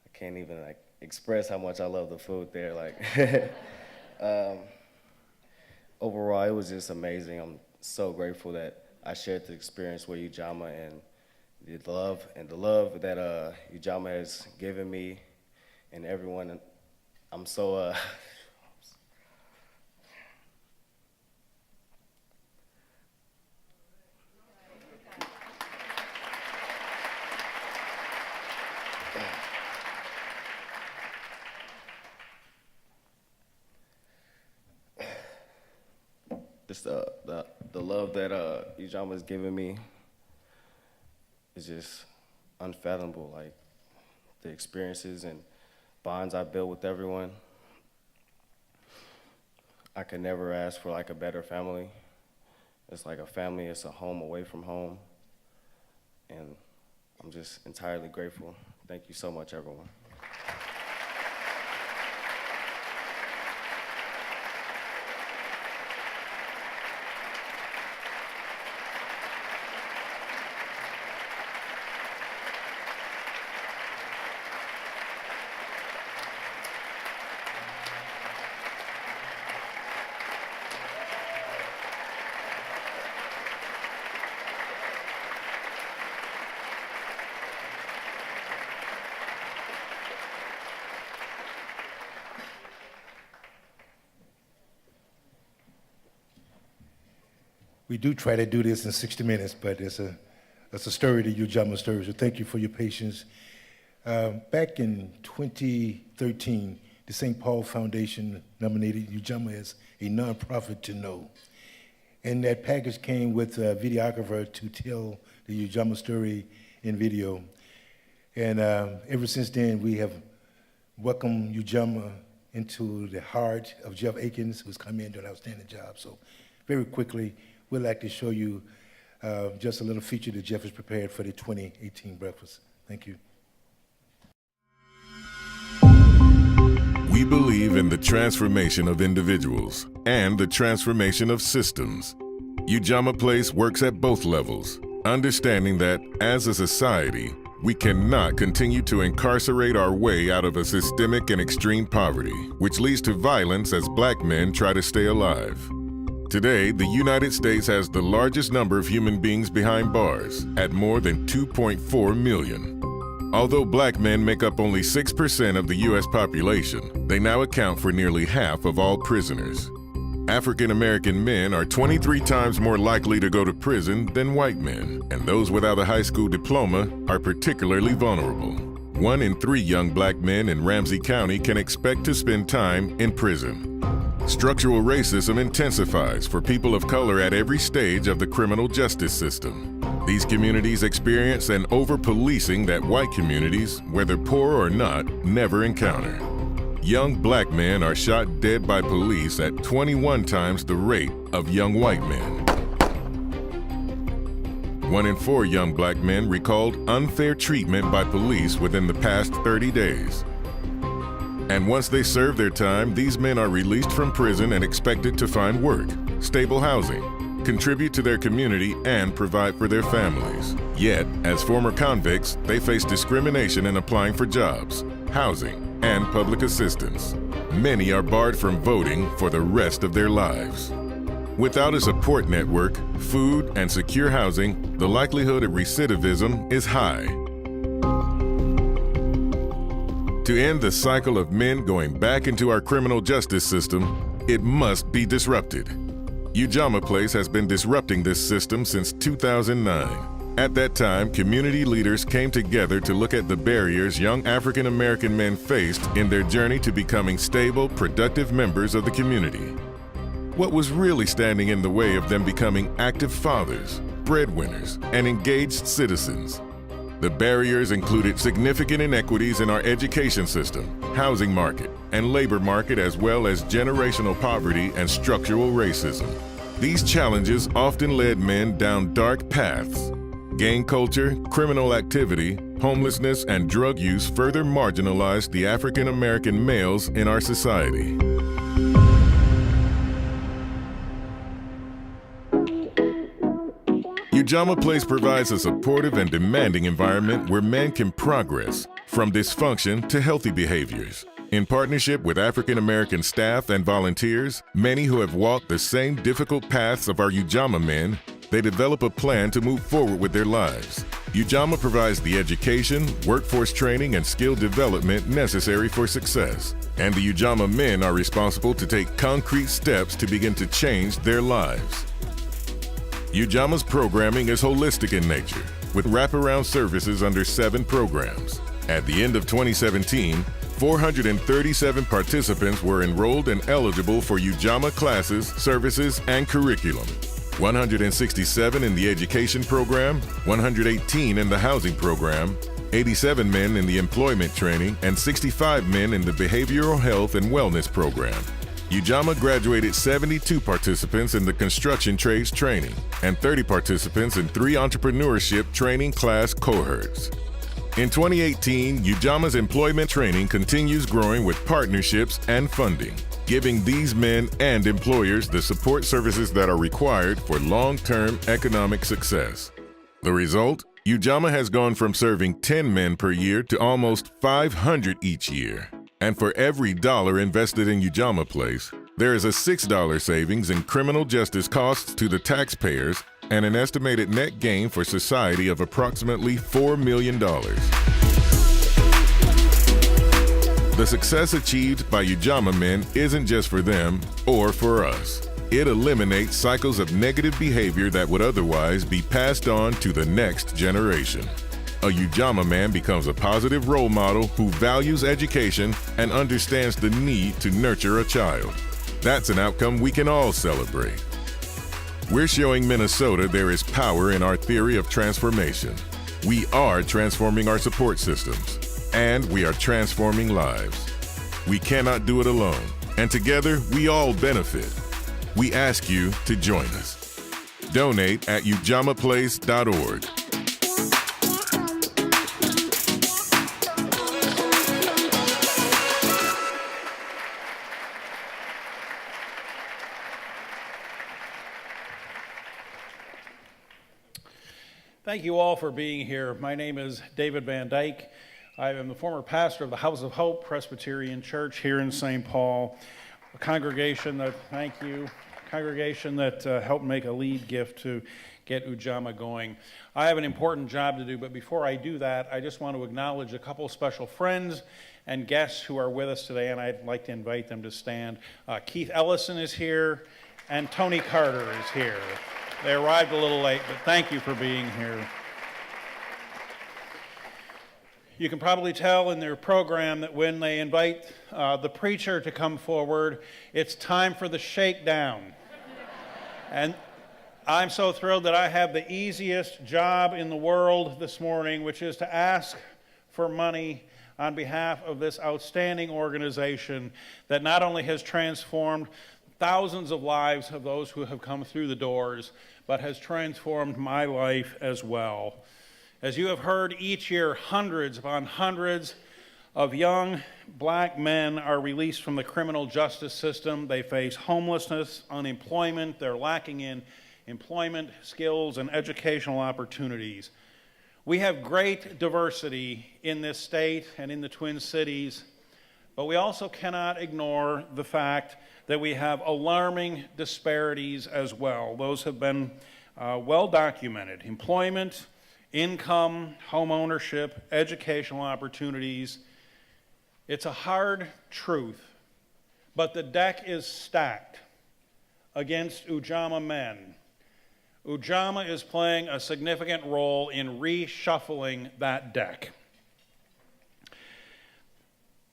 I can't even express how much I love the food there. Overall, it was just amazing. so grateful that I shared the experience with Ujamaa and the love that Ujamaa has given me and everyone. I'm so just the love that Ujamaa has given me is just unfathomable. Like the experiences and bonds I built with everyone. I could never ask for like a better family. It's like a family, it's a home away from home. And I'm just entirely grateful. Thank you so much, everyone. We do try to do this in 60 minutes, but it's a story to Ujamaa story, so thank you for your patience. Back in 2013, the St. Paul Foundation nominated Ujamaa as a nonprofit to know. And that package came with a videographer to tell the Ujamaa story in video. And ever since then, we have welcomed Ujamaa into the heart of Jeff Akins, who's come in and done an outstanding job. So very quickly, we'd like to show you just a little feature that Jeff has prepared for the 2018 breakfast. Thank you. We believe in the transformation of individuals and the transformation of systems. Ujamaa Place works at both levels, understanding that as a society, we cannot continue to incarcerate our way out of a systemic and extreme poverty, which leads to violence as Black men try to stay alive. Today, the United States has the largest number of human beings behind bars, at more than 2.4 million. Although Black men make up only 6% of the U.S. population, they now account for nearly half of all prisoners. African American men are 23 times more likely to go to prison than white men, and those without a high school diploma are particularly vulnerable. 1 in 3 young Black men in Ramsey County can expect to spend time in prison. Structural racism intensifies for people of color at every stage of the criminal justice system. These communities experience an over-policing that white communities, whether poor or not, never encounter. Young Black men are shot dead by police at 21 times the rate of young white men. 1 in 4 young Black men recalled unfair treatment by police within the past 30 days. And once they serve their time, these men are released from prison and expected to find work, stable housing, contribute to their community, and provide for their families. Yet, as former convicts, they face discrimination in applying for jobs, housing, and public assistance. Many are barred from voting for the rest of their lives. Without a support network, food, and secure housing, the likelihood of recidivism is high. To end the cycle of men going back into our criminal justice system, it must be disrupted. Ujamaa Place has been disrupting this system since 2009. At that time, community leaders came together to look at the barriers young African American men faced in their journey to becoming stable, productive members of the community. What was really standing in the way of them becoming active fathers, breadwinners, and engaged citizens? The barriers included significant inequities in our education system, housing market, and labor market, as well as generational poverty and structural racism. These challenges often led men down dark paths. Gang culture, criminal activity, homelessness, and drug use further marginalized the African American males in our society. Ujamaa Place provides a supportive and demanding environment where men can progress from dysfunction to healthy behaviors. In partnership with African American staff and volunteers, many who have walked the same difficult paths of our Ujamaa men, they develop a plan to move forward with their lives. Ujamaa provides the education, workforce training, and skill development necessary for success. And the Ujamaa men are responsible to take concrete steps to begin to change their lives. Ujamaa's programming is holistic in nature, with wraparound services under 7 programs. At the end of 2017, 437 participants were enrolled and eligible for Ujamaa classes, services, and curriculum. 167 in the education program, 118 in the housing program, 87 men in the employment training, and 65 men in the behavioral health and wellness program. Ujamaa graduated 72 participants in the construction trades training and 30 participants in 3 entrepreneurship training class cohorts. In 2018, Ujamaa's employment training continues growing with partnerships and funding, giving these men and employers the support services that are required for long-term economic success. The result? Ujamaa has gone from serving 10 men per year to almost 500 each year. And for every dollar invested in Ujamaa Place, there is a $6 savings in criminal justice costs to the taxpayers and an estimated net gain for society of approximately $4 million. The success achieved by Ujamaa men isn't just for them or for us. It eliminates cycles of negative behavior that would otherwise be passed on to the next generation. A Ujamaa man becomes a positive role model who values education and understands the need to nurture a child. That's an outcome we can all celebrate. We're showing Minnesota there is power in our theory of transformation. We are transforming our support systems, and we are transforming lives. We cannot do it alone, and together we all benefit. We ask you to join us. Donate at ujamaaplace.org. Thank you all for being here. My name is David Van Dyke. I am the former pastor of the House of Hope Presbyterian Church here in St. Paul, a congregation that, thank you, helped make a lead gift to get Ujamaa going. I have an important job to do, but before I do that, I just want to acknowledge a couple of special friends and guests who are with us today, and I'd like to invite them to stand. Keith Ellison is here, and Tony Carter is here. They arrived a little late, but thank you for being here. You can probably tell in their program that when they invite the preacher to come forward, it's time for the shakedown. And I'm so thrilled that I have the easiest job in the world this morning, which is to ask for money on behalf of this outstanding organization that not only has transformed thousands of lives of those who have come through the doors, but has transformed my life as well. As you have heard, each year hundreds upon hundreds of young black men are released from the criminal justice system. They face homelessness, unemployment. They're lacking in employment, skills, and educational opportunities. We have great diversity in this state and in the Twin Cities, but we also cannot ignore the fact that we have alarming disparities as well. Those have been well documented. Employment, income, home ownership, educational opportunities. It's a hard truth, but the deck is stacked against Ujamaa men. Ujamaa is playing a significant role in reshuffling that deck.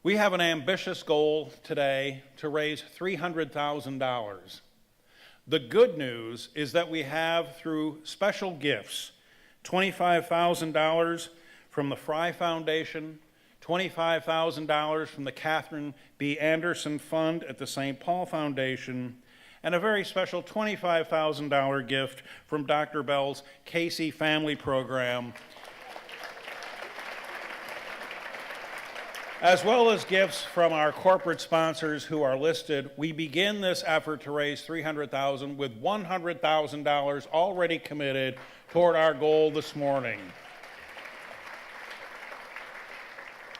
We have an ambitious goal today to raise $300,000. The good news is that we have, through special gifts, $25,000 from the Fry Foundation, $25,000 from the Catherine B. Anderson Fund at the St. Paul Foundation, and a very special $25,000 gift from Dr. Bell's Casey Family Program, as well as gifts from our corporate sponsors who are listed. We begin this effort to raise $300,000 with $100,000 already committed toward our goal this morning.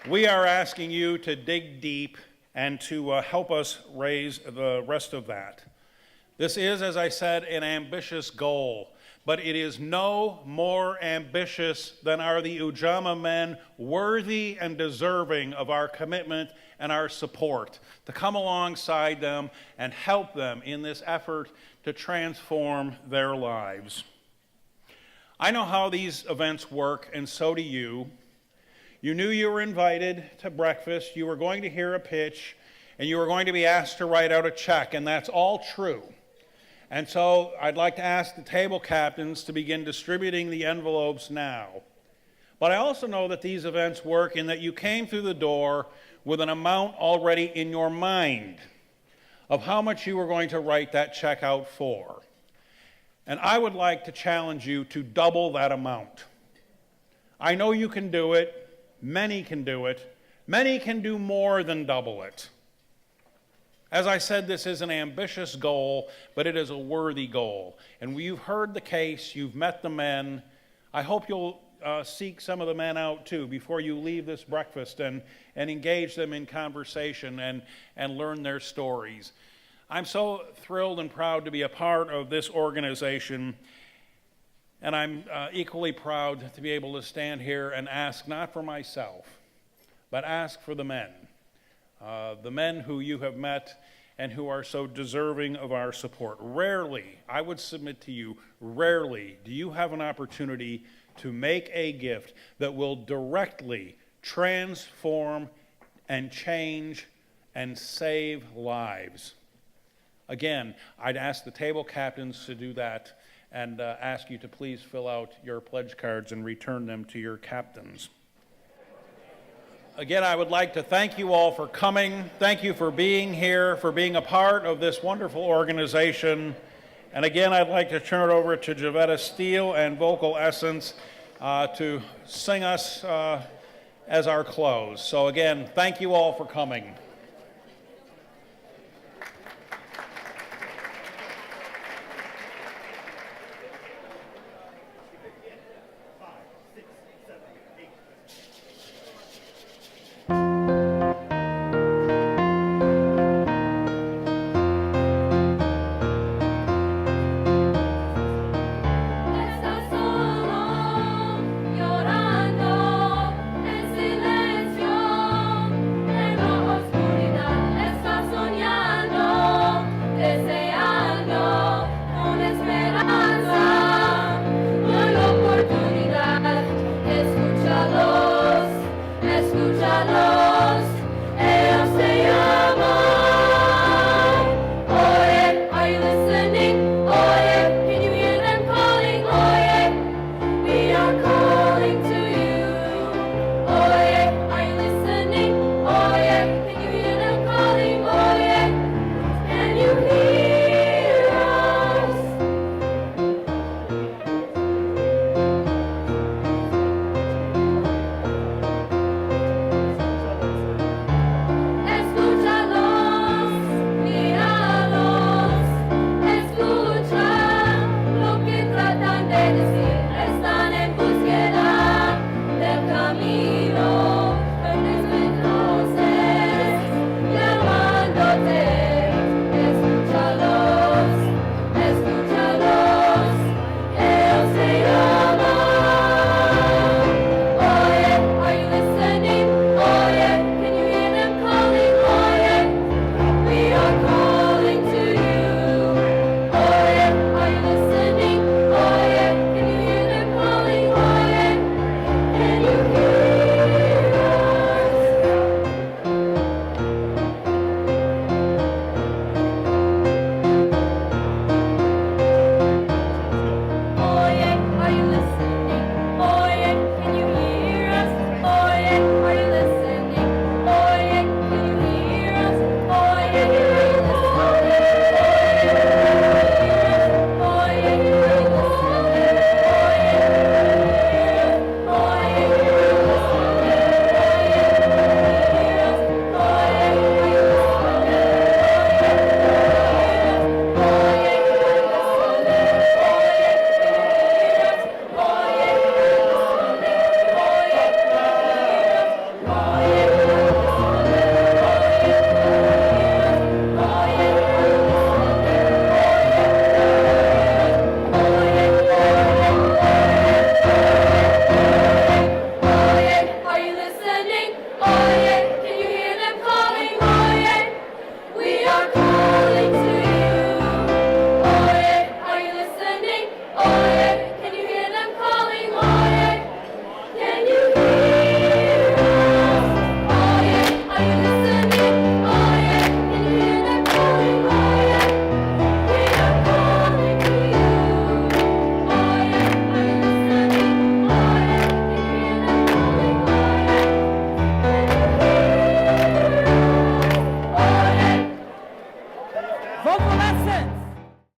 we are asking you to dig deep and to help us raise the rest of that. This is, as I said, an ambitious goal, but it is no more ambitious than are the Ujamaa men, worthy and deserving of our commitment and our support, to come alongside them and help them in this effort to transform their lives. I know how these events work, and so do you. You knew you were invited to breakfast, you were going to hear a pitch, and you were going to be asked to write out a check, and that's all true. And so I'd like to ask the table captains to begin distributing the envelopes now. But I also know that these events work in that you came through the door with an amount already in your mind of how much you were going to write that check out for. And I would like to challenge you to double that amount. I know you can do it. Many can do it. Many can do more than double it. As I said, this is an ambitious goal, but it is a worthy goal. And you've heard the case, you've met the men. I hope you'll seek some of the men out too before you leave this breakfast and engage them in conversation and learn their stories. I'm so thrilled and proud to be a part of this organization, and I'm equally proud to be able to stand here and ask not for myself, but ask for the men who you have met and who are so deserving of our support. Rarely, I would submit to you, rarely do you have an opportunity to make a gift that will directly transform and change and save lives. Again, I'd ask the table captains to do that and ask you to please fill out your pledge cards and return them to your captains. Again, I would like to thank you all for coming. Thank you for being here, for being a part of this wonderful organization. And again, I'd like to turn it over to Javetta Steele and Vocal Essence to sing us as our close. So again, thank you all for coming.